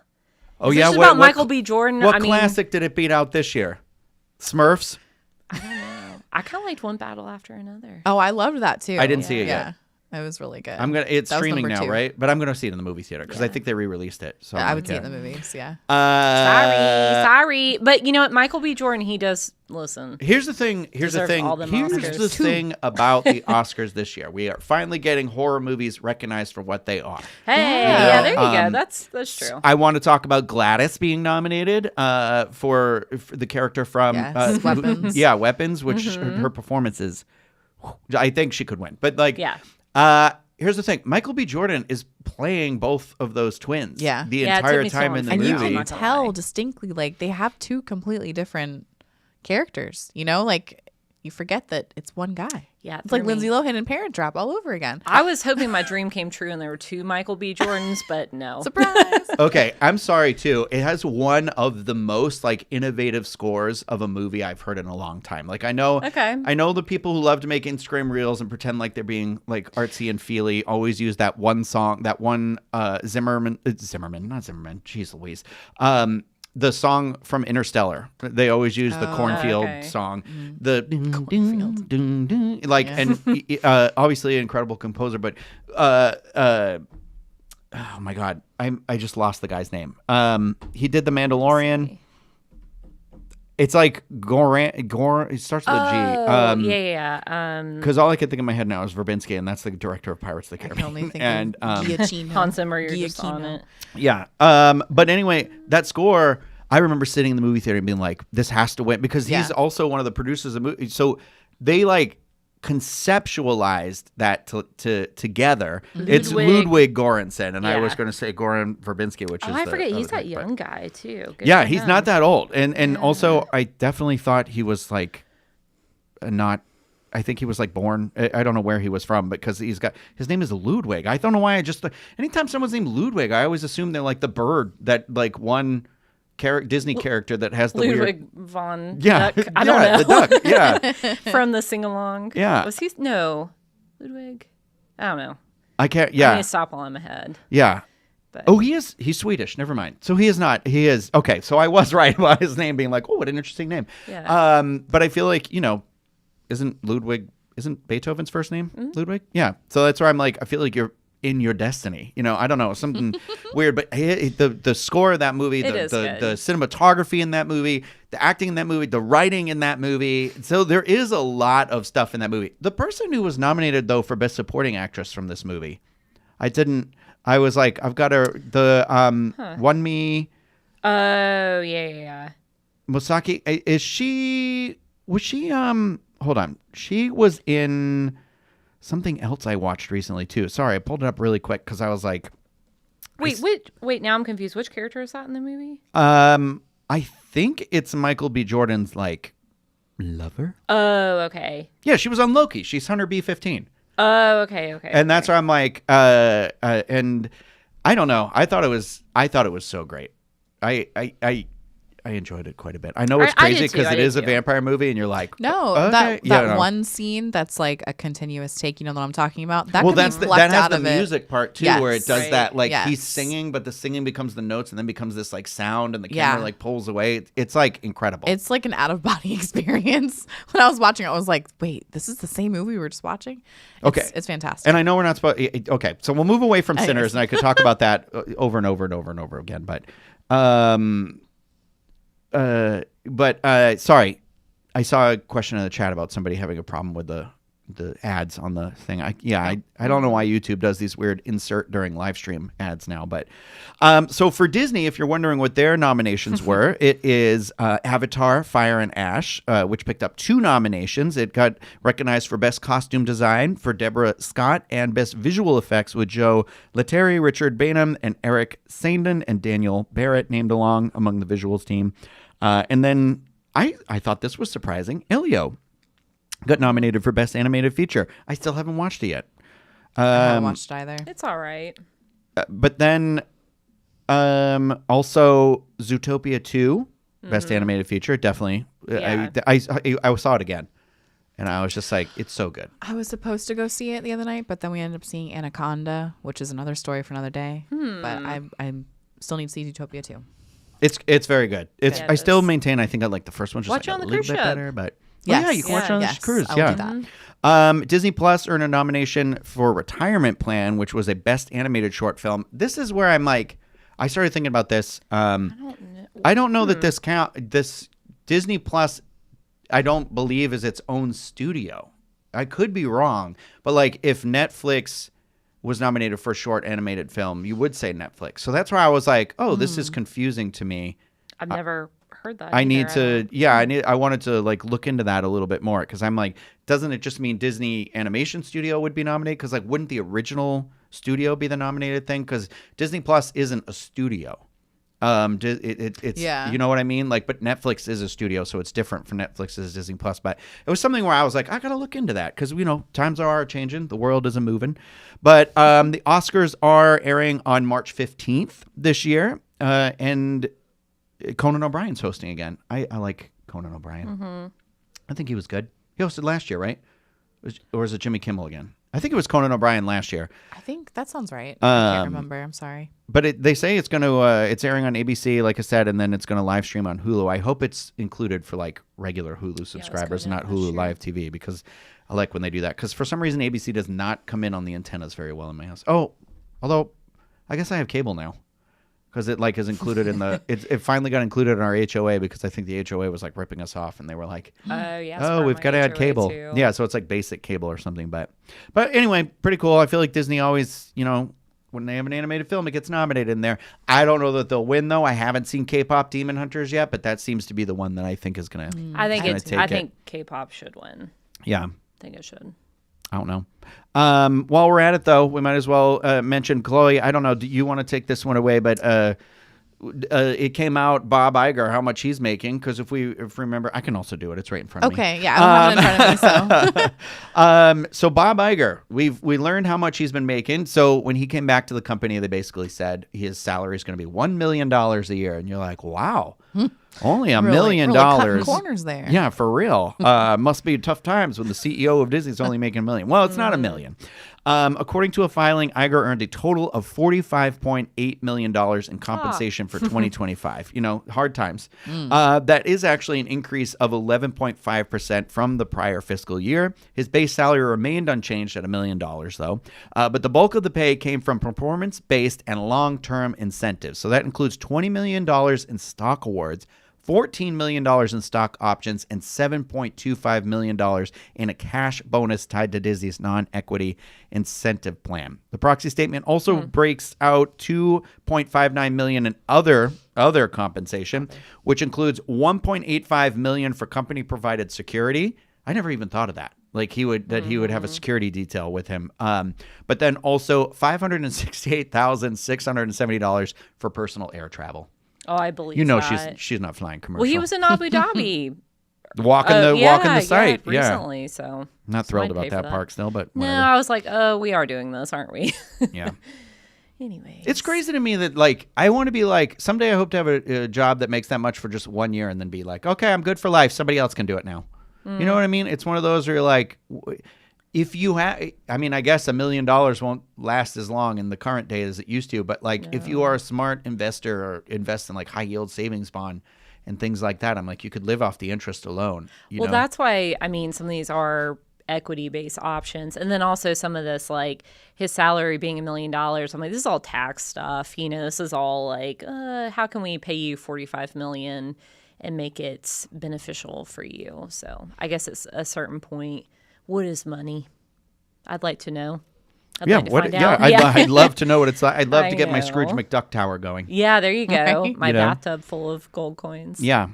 Oh Is yeah. this just about Michael B. Jordan? What I mean, classic did it beat out this year? Smurfs. I kind of liked One Battle After Another. Oh, I loved that too. I didn't see it Yeah, yet. it was really good. It's That was streaming number now, 2. right? But I'm gonna see it in the movie theater because I think they re-released it. So I I'm would like, see it in yeah. the movies. Yeah. Sorry. But you know what? Michael B. Jordan, he does listen. Here's the thing. Here's Deserve all them the Oscars. thing about the Oscars this year. We are finally getting horror movies recognized for what they are. Hey, yeah, there you Um, go. That's true. I want to talk about Gladys being nominated for the character from Yes, Weapons. Yeah, Weapons, which her performance is. I think she could win, but like, Yeah. Here's the thing: Michael B. Jordan is playing both of those twins. Yeah. the Yeah, it took entire me so time long in to the And figure you out. movie. can I'm not gonna tell lie. distinctly, like they have 2 completely different characters. You know, like you forget that it's one guy. Yeah, It's like threw me. Lindsay Lohan in Parent Trap all over again. I was hoping my dream came true and there were 2 Michael B. Jordans, but no. Surprise. Okay, I'm sorry too. It has one of the most like innovative scores of a movie I've heard in a long time. Like I know the people who love to make Instagram reels and pretend like they're being like artsy and feely always use that one song, that one Zimmerman, not Zimmerman, jeez Louise. The song from Interstellar. They always use the cornfield song. The cornfield. Like and obviously an incredible composer, but oh my god, I just lost the guy's name. He did The Mandalorian. It's like Goran. It starts with a G. Yeah. Because all I can think in my head now is Verbinski, and that's the director of Pirates of the Caribbean. I can only think and of Giacchino. Hans Zimmer, you're just on it. Yeah. But anyway, that score, I remember sitting in the movie theater and being like, this has to win, because he's also one of the producers of the movie. So they like conceptualized that together. It's Ludwig Göransson, and I was going to say Goran Verbinski, which is I forget he's that young guy too. Good he's for not him. that old, and also I definitely thought he was like not. I think he was like born. I don't know where he was from, because his name is Ludwig. I don't know why. Anytime someone's named Ludwig, I always assume they're like the bird that like one Disney character that has the Ludwig weird von Duck. I don't know. the duck. Yeah, From the sing along. Yeah. Was he? No, Ludwig. I don't know. I can't. I Yeah, need to stop while I'm ahead. yeah. But. Oh, he's Swedish. Never mind. So he is not. He is okay. So I was right about his name being like, oh, what an interesting name. Yeah. But I feel like isn't Beethoven's first name Ludwig? Yeah. So that's where I'm like, I feel like you're in your destiny. I don't know, something weird. But the score of that movie, the cinematography in that movie, the acting in that movie, the writing in that movie. So there is a lot of stuff in that movie. The person who was nominated though for Best Supporting Actress from this movie, I was like, I've got won me. Oh yeah. Mosaki, was she hold on. She was in something else I watched recently too. Sorry, I pulled it up really quick because I was like, Wait, now I'm confused. Which character is that in the movie? I think it's Michael B. Jordan's like lover. Oh, okay. Yeah, she was on Loki. She's Hunter B-15. Oh, okay. And that's where I'm like, and I don't know. I thought it was so great. I enjoyed it quite a bit. I know it's crazy because it is a vampire movie, and you're like, no, okay. that one scene that's like a continuous take. You know what I'm talking about? That that has out the of music part too, Yes. where it does that. Like Yes. he's singing, but the singing becomes the notes, and then becomes this like sound, and the camera like pulls away. It's like incredible. It's like an out of body experience. When I was watching it, I was like, wait, this is the same movie we were just watching? It's fantastic. And I know we're not supposed. Okay, so we'll move away from Sinners, and I could talk about that over and over and over and over again, but. Sorry, I saw a question in the chat about somebody having a problem with the ads on the thing. I don't know why YouTube does these weird insert during live stream ads now, but so for Disney, if you're wondering what their nominations were, it is Avatar: Fire and Ash, which picked up 2 nominations. It got recognized for Best Costume Design for Deborah Scott and Best Visual Effects with Joe Letteri, Richard Bainham, and Eric Sandin, and Daniel Barrett named along among the visuals team. And then I thought this was surprising. Elio got nominated for Best Animated Feature. I still haven't watched it yet. I haven't watched it either. It's all right. But then also Zootopia 2, Best Animated Feature. Definitely. Yeah. I saw it again. And I was just like, it's so good. I was supposed to go see it the other night, but then we ended up seeing Anaconda, which is another story for another day. But I still need to see Zootopia 2. It's very good. I still is. maintain I think I like the first one just Watch like it on a the little cruise bit ship. better, but Yes. yeah, you can watch it on the cruise. I will Yeah. do that. Disney Plus earned a nomination for Retirement Plan, which was a Best Animated Short Film. This is where I'm like, I started thinking about this. I don't know that this Disney Plus, I don't believe is its own studio. I could be wrong, but like if Netflix was nominated for a short animated film, you would say Netflix. So that's where I was like, oh, this is confusing to me. I've never heard that. I wanted to like look into that a little bit more, because I'm like, doesn't it just mean Disney Animation Studio would be nominated? Because like, wouldn't the original studio be the nominated thing? Because Disney Plus isn't a studio. It's you know what I mean? Like, but Netflix is a studio, so it's different from Netflix's Disney Plus. But it was something where I was like, I gotta look into that because times are changing, the world isn't moving. But the Oscars are airing on March 15th this year, and Conan O'Brien's hosting again. I like Conan O'Brien. Mm-hmm. I think he was good. He hosted last year, right? Or is it Jimmy Kimmel again? I think it was Conan O'Brien last year. I think that sounds right. I can't remember. I'm sorry. But they say it's going to it's airing on ABC, like I said, and then it's going to live stream on Hulu. I hope it's included for like regular Hulu subscribers, not Hulu Live TV, because I like when they do that. Because for some reason ABC does not come in on the antennas very well in my house. Oh, although I guess I have cable now. Because it like is included in the it finally got included in our HOA because I think the HOA was like ripping us off and they were like, we've got to add cable. Too. Yeah, so it's like basic cable or something. But anyway, pretty cool. I feel like Disney always, when they have an animated film, it gets nominated in there. I don't know that they'll win though. I haven't seen K-pop Demon Hunters yet, but that seems to be the one that I think is gonna. I think K-pop should win. Yeah, I think it should. I don't know. While we're at it, though, we might as well mention Chloe. I don't know. Do you want to take this one away? But it came out, Bob Iger, how much he's making. Because if we remember, I can also do it. It's right in front of me. Okay, yeah, I don't have it in front of me. So Bob Iger, we learned how much he's been making. So when he came back to the company, they basically said his salary is going to be $1 million a year. And you're like, wow. Only $1 million. Cutting corners there. Yeah, for real. Must be tough times when the CEO of Disney's only making $1 million. Well, it's not $1 million. According to a filing, Iger earned a total of $45.8 million in compensation for 2025. Hard times. That is actually an increase of 11.5% from the prior fiscal year. His base salary remained unchanged at $1 million, though. But the bulk of the pay came from performance-based and long-term incentives. So that includes $20 million in stock awards, $14 million in stock options, and $7.25 million in a cash bonus tied to Disney's non-equity incentive plan. The proxy statement also breaks out $2.59 million in other compensation, which includes $1.85 million for company-provided security. I never even thought of that. Like he would have a security detail with him. But then also $568,670 for personal air travel. Oh, I believe that. She's not flying commercial. Well, he was in Abu Dhabi. walking the site. Recently, so not thrilled about that park still, but whatever. No, I was like, oh, we are doing this, aren't we? Yeah. Anyways. It's crazy to me that, like, I want to be like, someday I hope to have a job that makes that much for just 1 year and then be like, okay, I'm good for life. Somebody else can do it now. You know what I mean? It's one of those where you're like, if you have, I mean, I guess $1 million won't last as long in the current day as it used to, but like if you are a smart investor or invest in like high yield savings bond and things like that, I'm like, you could live off the interest alone. You know? That's why, I mean, some of these are equity-based options. And then also some of this, like his salary being $1 million, I'm like, this is all tax stuff. You know, this is all like, how can we pay you $45 million and make it beneficial for you? So I guess it's a certain point. What is money? I'd like to know. I'd love to know what it's like. I'd love to get my Scrooge McDuck tower going. Yeah, there you go. Right? My bathtub full of gold coins. Yeah.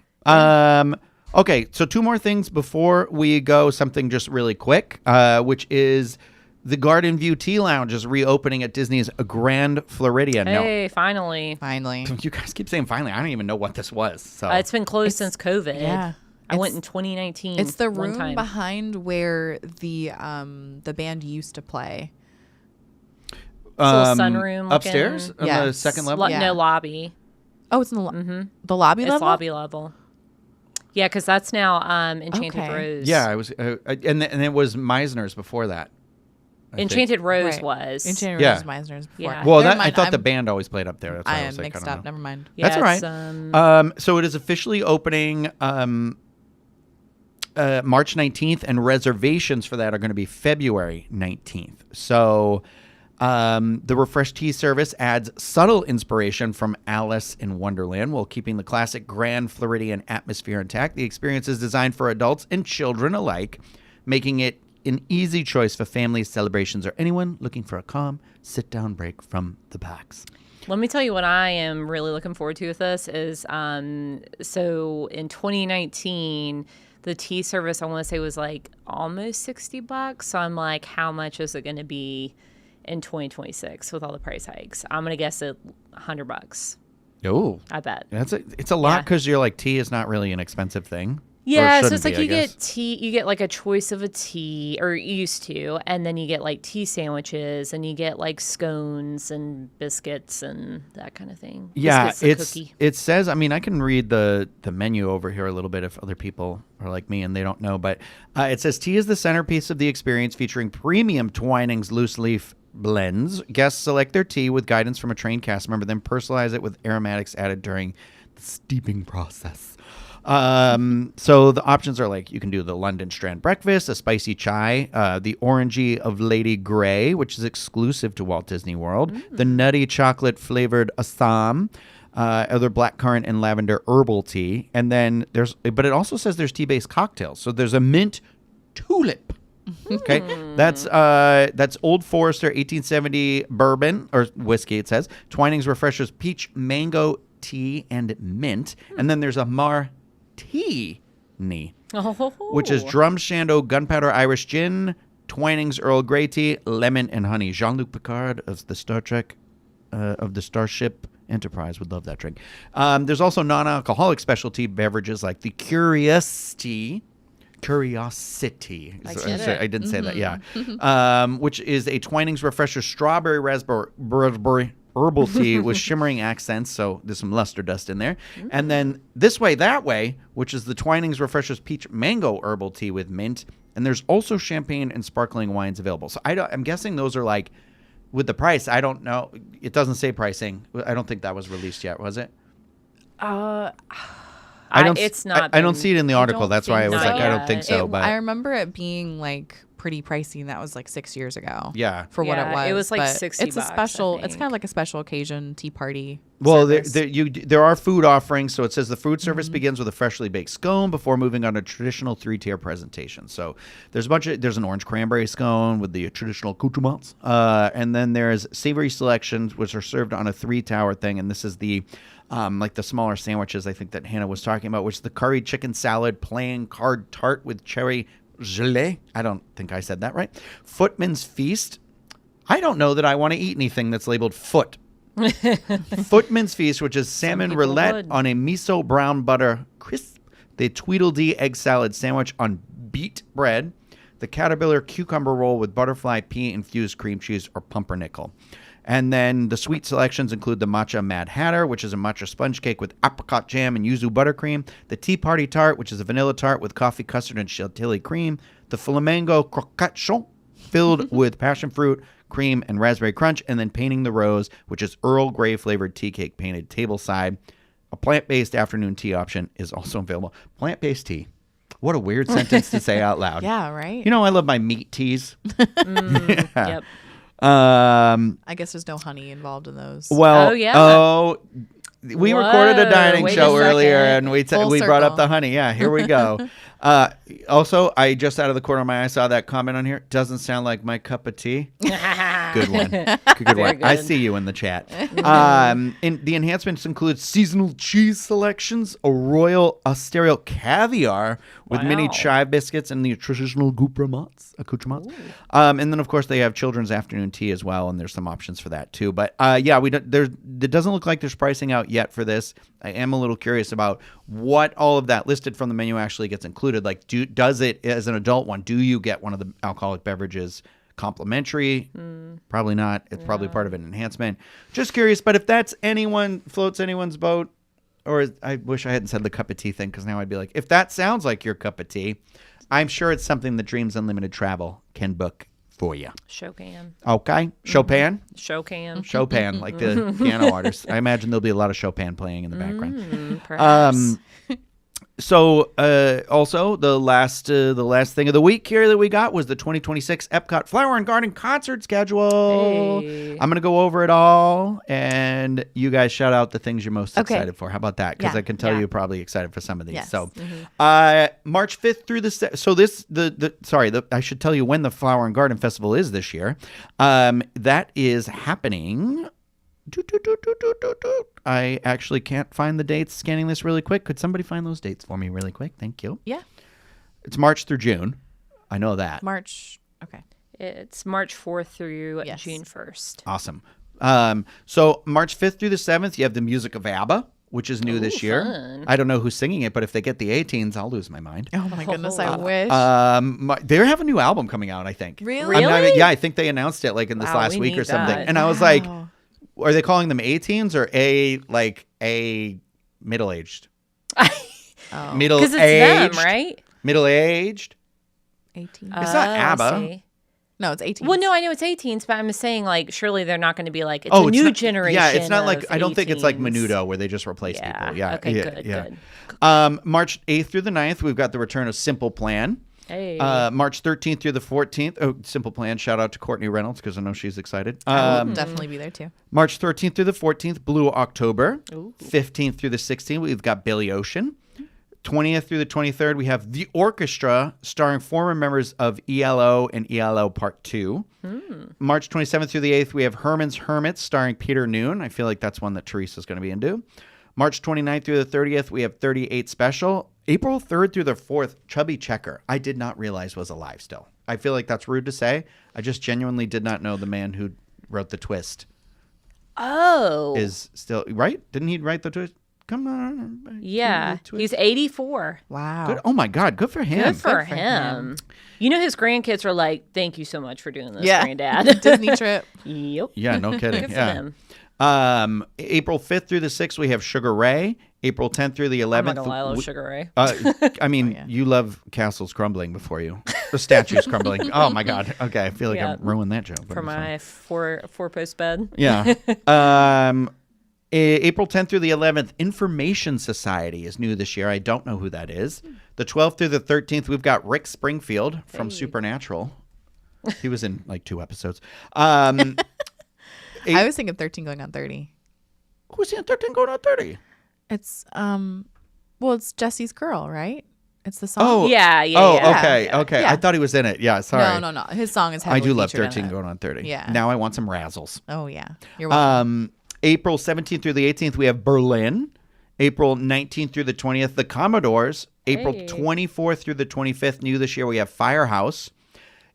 Okay, so 2 more things before we go. Something just really quick, which is the Garden View Tea Lounge is reopening at Disney's Grand Floridian. Hey, finally. You guys keep saying finally. I don't even know what this was. So it's been closed since COVID. Yeah. I went in 2019. It's the room behind where the band used to play. It's a little sunroom upstairs on the second level. No lobby. Oh, it's in the lobby level. It's lobby level. Yeah, because that's now Enchanted Rose. Yeah, it was, and it was Meisner's before that. Enchanted Rose was. Enchanted Rose was Meisner's before. Yeah. Well, I thought the band always played up there. That's why I was mixed up. Never mind. Yeah, that's all right. So it is officially opening March 19th, and reservations for that are going to be February 19th. So the refreshed tea service adds subtle inspiration from Alice in Wonderland while keeping the classic Grand Floridian atmosphere intact. The experience is designed for adults and children alike, making it an easy choice for families, celebrations, or anyone looking for a calm, sit-down break from the packs. Let me tell you what I am really looking forward to with this is, so in 2019, the tea service, I want to say, was like almost $60. So I'm like, how much is it going to be in 2026 with all the price hikes? I'm going to guess it $100. Oh, I bet. it's a lot Yeah. because you're like, tea is not really an expensive thing. Yeah, so shouldn't it's like be, I you guess. get tea, you get like a choice of a tea, or you used to, and then you get like tea sandwiches, and you get like scones and biscuits and that kind of thing. Yeah, Biscuits, a cookie. it says. I mean, I can read the menu over here a little bit if other people are like me and they don't know, but it says tea is the centerpiece of the experience, featuring premium Twinings loose leaf blends. Guests select their tea with guidance from a trained cast member, then personalize it with aromatics added during the steeping process. So the options are like, you can do the London Strand breakfast, a spicy chai, the orangey of Lady Grey, which is exclusive to Walt Disney World, the nutty chocolate flavored Assam, other blackcurrant and lavender herbal tea, and then but it also says there's tea-based cocktails. So there's a mint tulip. Okay, that's Old Forester 1870 bourbon or whiskey. It says Twinings Refreshers peach mango tea and mint, and then there's a martini, which is Drumshanbo gunpowder Irish gin, Twinings Earl Grey tea, lemon and honey. Jean-Luc Picard of the Star Trek of the Starship Enterprise would love that drink. There's also non-alcoholic specialty beverages like the Curiosity. I get it. I didn't say that. Yeah, which is a Twinings Refresher strawberry raspberry herbal tea with shimmering accents, so there's some luster dust in there. And then This Way, That Way, which is the Twinings Refreshers peach mango herbal tea with mint. And there's also champagne and sparkling wines available. So I'm guessing those are like, with the price, I don't know. It doesn't say pricing. I don't think that was released yet, was it? It's not. I don't see it in the article. don't That's why I think was so. like, I don't think so. But I remember it being like pretty pricey, and that was like 6 years ago. Yeah. For what it Yeah, was. it was like but 60 It's a bucks, I special. It's think. kind of like a special occasion tea party. Well, service. there are food offerings. So it says the food service begins with a freshly baked scone before moving on to traditional 3-tier presentation. So there's an orange cranberry scone with the traditional accoutrements, and then there's savory selections which are served on a 3-tower thing. And this is the like the smaller sandwiches I think that Hannah was talking about, which is the curry chicken salad, plain card tart with cherry gelée. I don't think I said that right. Footman's Feast. I don't know that I want to eat anything that's labeled foot. Footman's Feast, which is salmon people roulette would. on a miso brown butter crisp, the Tweedledee egg salad sandwich on beet bread, the caterpillar cucumber roll with butterfly pea infused cream cheese or pumpernickel. And then the sweet selections include the matcha Mad Hatter, which is a matcha sponge cake with apricot jam and yuzu buttercream, the Tea Party Tart, which is a vanilla tart with coffee custard and chantilly cream, the Flamingo Croquette filled with passion fruit, cream, and raspberry crunch, and then Painting the Rose, which is Earl Grey flavored tea cake painted tableside. A plant-based afternoon tea option is also available. Plant-based tea. What a weird sentence to say out loud. Yeah, right. You know, I love my meat teas. Yep. I guess there's no honey involved in those. Well, Oh, yeah. We recorded a Whoa, dining wait a show earlier, second. and we Full brought up circle. the honey. Yeah, here we go. Also, I just out of the corner of my eye saw that comment on here. Doesn't sound like my cup of tea. Good one. Good one. I good. see you in the chat. The enhancements include seasonal cheese selections, a royal Asterio caviar with mini Wow. chai biscuits, and the traditional accoutrements. And then, of course, they have children's afternoon tea as well, and there's some options for that too. But yeah, it doesn't look like there's pricing out yet for this. I am a little curious about what all of that listed from the menu actually gets included. Like, does it, as an adult one, do you get one of the alcoholic beverages complimentary? Probably not. It's probably part of an enhancement. Just curious, but if that's floats anyone's boat, or I wish I hadn't said the cup of tea thing, because now I'd be like, if that sounds like your cup of tea, I'm sure it's something that Dreams Unlimited Travel can book for you. Chopin. Okay? Chopin? Chopin. Chopin, like the piano artist. I imagine there'll be a lot of Chopin playing in the background. Perhaps. So, also the last thing of the week here that we got was the 2026 EPCOT Flower and Garden concert schedule. Hey. I'm gonna go over it all, and you guys shout out the things you're most Okay. excited for. How about that? Because Yeah. I can tell Yeah. you're probably excited for some of these. Yes. So, March 5th through I should tell you when the Flower and Garden Festival is this year. That is happening. I actually can't find the dates. Scanning this really quick. Could somebody find those dates for me really quick? Thank you. Yeah. It's March through June. I know that. March. Okay. It's March 4th through Yes. June 1st. Awesome. So March 5th through the 7th, you have the music of ABBA, which is new this year. Fun. I don't know who's singing it, but if they get the 18s, I'll lose my mind. Oh my goodness, I wish. They have a new album coming out, I think. Really? Really? Yeah, I think they announced it like in this Wow, last we week or need something. that. And I was like, Wow. are they calling them 18s or a middle-aged? Oh, Because it's Middle-aged. them, right? Middle-aged? 18. It's not I ABBA. see. No, it's 18. Well, no, I know it's 18s, but I'm saying like surely they're not going to be like it's Oh, a it's new not, generation. Yeah, it's not like of I don't think it's like 18s. Menudo where they just replace people. Yeah. Okay. yeah, Good. yeah. Good. March 8th through the 9th, we've got the return of Simple Plan. Hey. March 13th through the 14th. Oh, Simple Plan. Shout out to Courtney Reynolds because I know she's excited. I'll definitely be there too. March 13th through the 14th, Blue October. 15th through the 16th, we've got Billy Ocean. 20th through the 23rd, we have The Orchestra starring former members of ELO and ELO Part 2. March 27th through the 8th, we have Herman's Hermits starring Peter Noon. I feel like that's one that Teresa's going to be into. March 29th through the 30th, we have 38 Special. April 3rd through the 4th, Chubby Checker. I did not realize was alive still. I feel like that's rude to say. I just genuinely did not know the man who wrote The Twist Oh. is still, right? Didn't he write The Twist? Come on. Yeah. The Twist. He's 84. Wow. Good. Oh my God, good for him. Good for for him. You know his grandkids are like, "Thank you so much for doing this, Yeah. Granddad." Disney trip. Yep. Yeah, no kidding. Good for yeah. them. April 5th through the 6th, we have Sugar Ray. April 10th through the 11th. I'm not gonna lie, I love Sugar Ray. I mean, you love castles crumbling before you. The statues crumbling. Oh my God. Okay, I feel like Yeah. I'm ruining that joke. but For I'm sorry. my four-post bed. Yeah. April 10th through the 11th, Information Society is new this year. I don't know who that is. The 12th through the 13th, we've got Rick Springfield from Supernatural. He was in like 2 episodes. I was thinking of 13 going on 30. Who's he in 13 going on 30? It's well, it's Jesse's Girl, right? It's the song. Oh, Yeah. Oh, yeah. okay, Yeah. okay. Yeah. I thought he was in it. Yeah, sorry. No. His song is I heavily do love featured in 13 it. going on 30. Yeah. Now I want some razzles. Oh yeah. You're welcome. April 17th through the 18th, we have Berlin. April 19th through the 20th, the Commodores. April Hey. 24th through the 25th, new this year, we have Firehouse.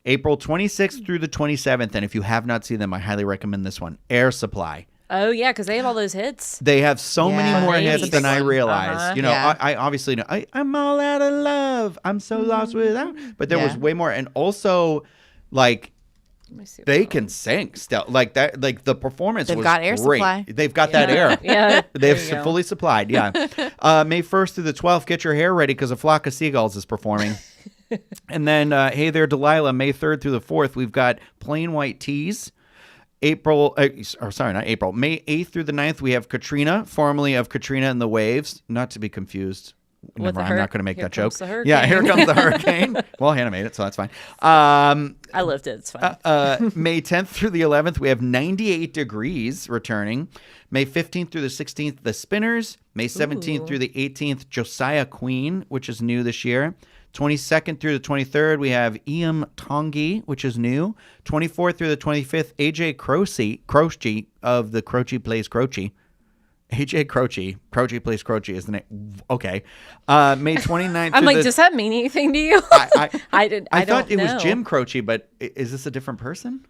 April 26th through the 27th, and if you have not seen them, I highly recommend this one, Air Supply. Oh yeah, because they have all those hits. They have so many Yeah. more Amazing. hits than I realized. Uh-huh. You know, Yeah. I obviously know, I'm all out of love. I'm so lost without. But there was Yeah. way more. And also, like, Let me see. they can sing still. Like that, like the performance They've was got air great. supply. They've got that air. Yeah. They have there you go. fully supplied, yeah. May 1st through the 12th, get your hair ready because a flock of seagulls is performing. And then, Hey There, Delilah, May 3rd through the 4th, we've got Plain White Tees. May 8th through the 9th, we have Katrina, formerly of Katrina and the Waves, not to be confused. With Never, the I'm not going to make Here that joke. Comes the Yeah, here Hurricane. comes the hurricane. Well, Hannah made it, so that's fine. I lived it. It's fine. May 10th through the 11th, we have 98 Degrees returning. May 15th through the 16th, The Spinners. May 17th through the 18th, Josiah Queen, which is new this year. 22nd through the 23rd, we have Iam Tongi, which is new. 24th through the 25th, AJ Croce of the Croce Plays Croce. AJ Croce Plays Croce is the name. Okay. May 29th I'm through like, the... does that mean anything to you? I I thought don't it was know. Jim Croce, but is this a different person?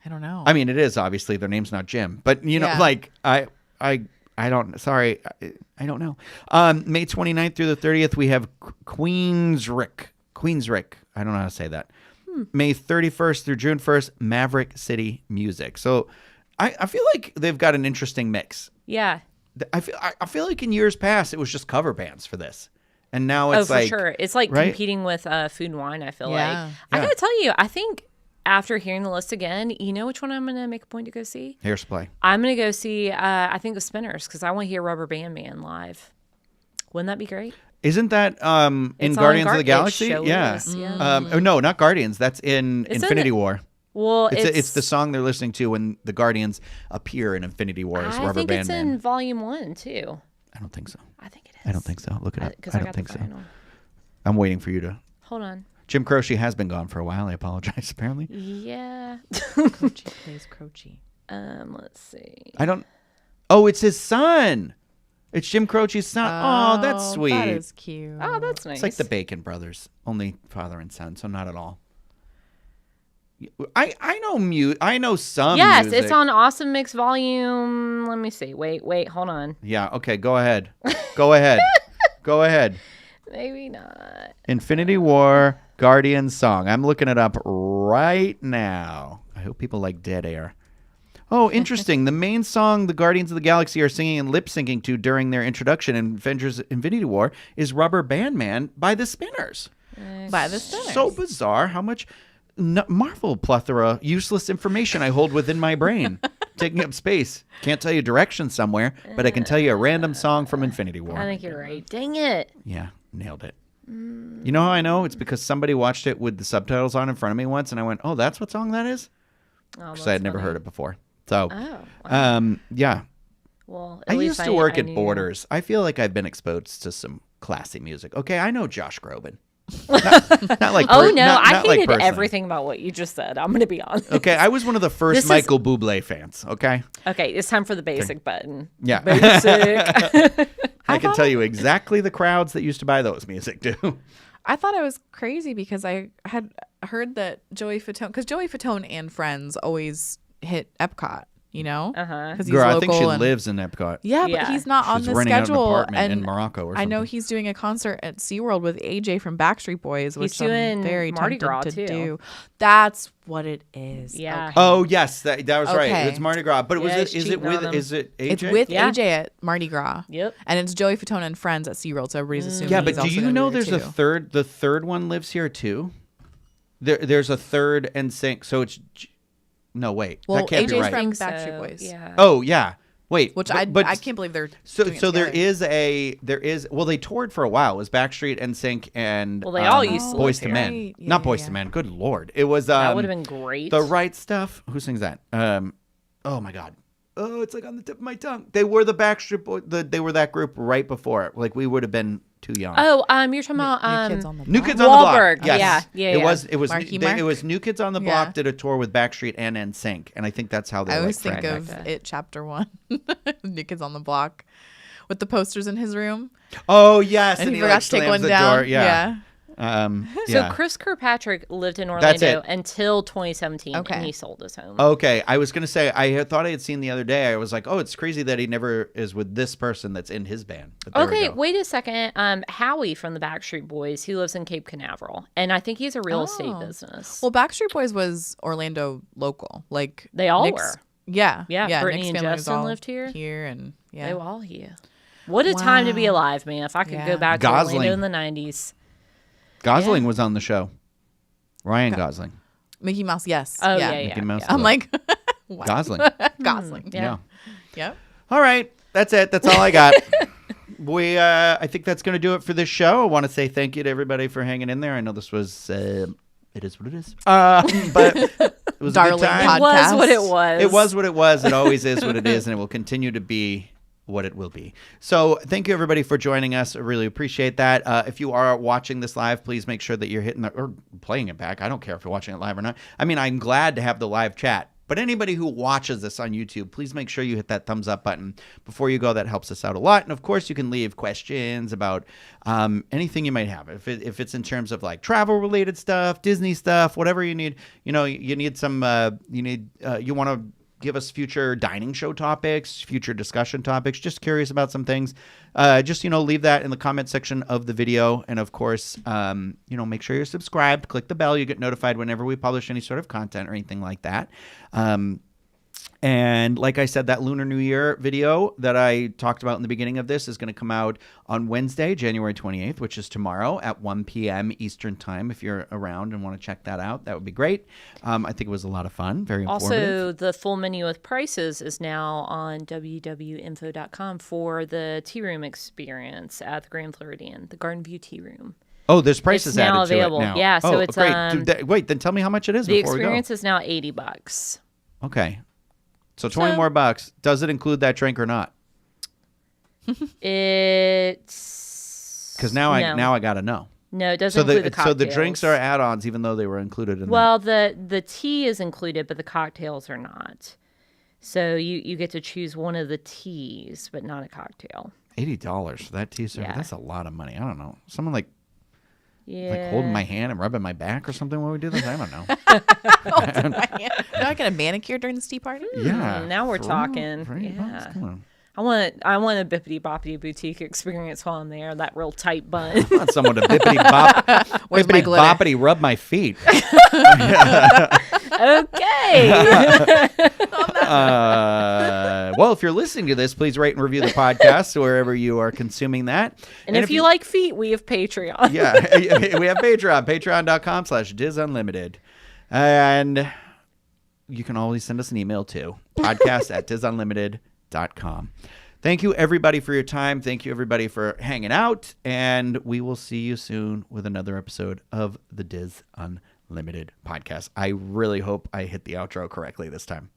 I don't know. I mean, it is obviously their name's not Jim, but you know, Yeah. like I don't. Sorry, I don't know. May 29th through the 30th, we have Queensryche. I don't know how to say that. May 31st through June 1st, Maverick City Music. So I feel like they've got an interesting mix. Yeah. I feel like in years past it was just cover bands for this, and now Oh, it's for like sure. It's like right? competing with Food and Wine, I feel Yeah. like. I Yeah. got to tell you, I think after hearing the list again, you know which one I'm going to make a point to go see? Hair Supply. I'm going to go see, I think, the Spinners because I want to hear Rubber Band Man live. Wouldn't that be great? Isn't that in It's on Guardians of the It Galaxy? sure Yeah. is, yeah. Oh, no, not Guardians. That's in It's in Infinity it. War. Well, It's the song they're listening to when the Guardians appear in Infinity War as I Rubber think Band it's Man. in Volume 1, too. I don't think so. I think it is. I don't think so. Look it up. Because I I don't got think the so. vinyl. I'm waiting for you to. Hold on. Jim Croce has been gone for a while. I apologize. Apparently, Yeah. Croce plays Croce. Let's see. I don't. Oh, it's his son. It's Jim Croce's son. Oh, that's sweet. That is cute. Oh, that's nice. It's like the Bacon brothers, only father and son, so not at all. I know I know some. Yes, music. it's on Awesome Mix Volume. Let me see. Wait, hold on. Yeah. Okay. Go ahead. Go ahead. Go ahead. Maybe not. Infinity War Guardian song. I'm looking it up right now. I hope people like dead air. Oh, interesting. The main song the Guardians of the Galaxy are singing and lip syncing to during their introduction in Avengers Infinity War is Rubber Band Man by the Spinners. By the Spinners. So bizarre how much Marvel plethora, useless information I hold within my brain, taking up space. Can't tell you directions somewhere, but I can tell you a random song from Infinity War. I think you're right. Dang it. Yeah, nailed it. You know how I know? It's because somebody watched it with the subtitles on in front of me once, and I went, "Oh, that's what song that is?" Oh, Because I had never heard it before. So, wow. yeah. Well, I at used least to work I at knew. Borders. I feel like I've been exposed to some classy music. Okay, I know Josh Groban. Not like Oh no, not I like hated personally. everything about what you just said. I'm gonna be honest. Okay, I was one of the first This is- Michael Bublé fans. Okay, Okay, it's time for the basic button. yeah, Basic. I can tell you exactly the crowds that used to buy those music too. I thought it was crazy because I had heard that Joey Fatone, because Joey Fatone and friends always hit Epcot, you know? Uh-huh. Because he's Girl, local I think she and- lives in Epcot. Yeah, Yeah. but he's not on She's the renting out an schedule. apartment And in Morocco or I know something. he's doing a concert at SeaWorld with AJ from Backstreet Boys, which I'm doing very Mardi tempted Gras, to too. do. That's what it is. Yeah. Okay. Oh yes, that was right. Okay. It's Mardi Gras, but Yeah, is he's it cheating with on them. is it AJ? It's with Yeah. AJ at Mardi Gras. Yep. And it's Joey Fatone and friends at SeaWorld, so everybody's assuming Yeah, he's but do also you gonna be know there there's a too. third? The third one lives here too. There's a third and sync. So it's no wait. Well, that can't be AJ's right. from So, Backstreet Boys. Yeah. Oh yeah. Wait. Which but I can't believe they're So doing it so there together. is well they toured for a while. It was Backstreet and Sync and Well, they all used to Boys live to here. Men. Right. Yeah, Not yeah, Boys yeah. to Men. Good lord. It was That would have been great. The Right Stuff. Who sings that? Oh my god. Oh, it's like on the tip of my tongue. They were the Backstreet Boys. They were that group right before it. Like we would have been too young. Oh, you're talking about New Kids on the New Block. Kids on the Block. Wahlberg. Yes. Yeah. It was Marky it Mark? was New Kids on the Block Yeah. did a tour with Backstreet and NSYNC, and I think that's how they I like always think framed of back. it chapter 1. New Kids on the Block with the posters in his room. Oh yes, And he like, forgot to take slams one the down. door. Yeah. So Yeah. Chris Kirkpatrick lived in That's Orlando it. until 2017, Okay. and he sold his home. Okay, I was gonna say I thought I had seen the other day. I was like, oh, it's crazy that he never is with this person that's in his band. But there we Okay, go. wait a second. Howie from the Backstreet Boys, he lives in Cape Canaveral, and I think he's a real estate Oh. business. Well, Backstreet Boys was Orlando local. Like They all Nick's- were. Yeah. Yeah, Brittany Nick's and family was Justin all lived here. Here and yeah. They were all here. What a time to be Wow. alive, man! If I could Yeah. go back to Gosling. Orlando in the '90s. Gosling was on the show. Ryan Gosling. Mickey Mouse, yes. Oh yeah. yeah. Mickey Mouse. I'm like what? Gosling. Gosling. Yeah. Yep. All right, that's it. That's all I got. I think that's going to do it for this show. I want to say thank you to everybody for hanging in there. I know this was, it is what it is. But it was a Darling good time. podcast. It was what it was. It was what it was. It always is what it is, and it will continue to be what it will be. So thank you everybody for joining us. I really appreciate that. If you are watching this live, please make sure that you're hitting or playing it back. I don't care if you're watching it live or not. I mean, I'm glad to have the live chat. But anybody who watches this on YouTube, please make sure you hit that thumbs up button before you go. That helps us out a lot. And of course, you can leave questions about anything you might have. If it's in terms of like travel related stuff, Disney stuff, whatever you need. You know, you need some. You want to give us future dining show topics, future discussion topics. Just curious about some things. Just leave that in the comment section of the video. And of course, make sure you're subscribed. Click the bell. You get notified whenever we publish any sort of content or anything like that. And like I said, that Lunar New Year video that I talked about in the beginning of this is going to come out on Wednesday, January 28th, which is tomorrow at 1 p.m. Eastern time. If you're around and want to check that out, that would be great. I think it was a lot of fun, very informative. Also, the full menu with prices is now on www.info.com for the tea room experience at the Grand Floridian, the Garden View Tea Room. Oh, there's prices It's now added available. to it now. Yeah, so oh, it's, great. Wait, then tell me how much it is The before we go. experience is now $80. Okay. So 20 more bucks. Does it include that drink or not? It's Because now I got to know. No, it doesn't So include the the cocktails. so the drinks are add-ons, even though they were included in. Well, the tea is included, but the cocktails are not. So you get to choose one of the teas, but not a cocktail. $80 for that tea server. Yeah. That's a lot of money. I don't know. Someone like Yeah. Like holding my hand and rubbing my back or something when we do this? I don't know. Did I get a manicure during this tea party? Yeah. Now we're For real? talking. For real? Yeah. Come on. I want a bippity boppity boutique experience while I'm there. That real tight bun. I want someone to bippity bop, Where's my bippity glitter? boppity rub my feet. Okay. Well, if you're listening to this, please rate and review the podcast wherever you are consuming that. And if you like feet, we have Patreon. Yeah, we have Patreon, patreon.com/DizUnlimited. And you can always send us an email too, podcast@DizUnlimited.com. Thank you, everybody, for your time. Thank you, everybody, for hanging out. And we will see you soon with another episode of the Diz Unlimited podcast. I really hope I hit the outro correctly this time.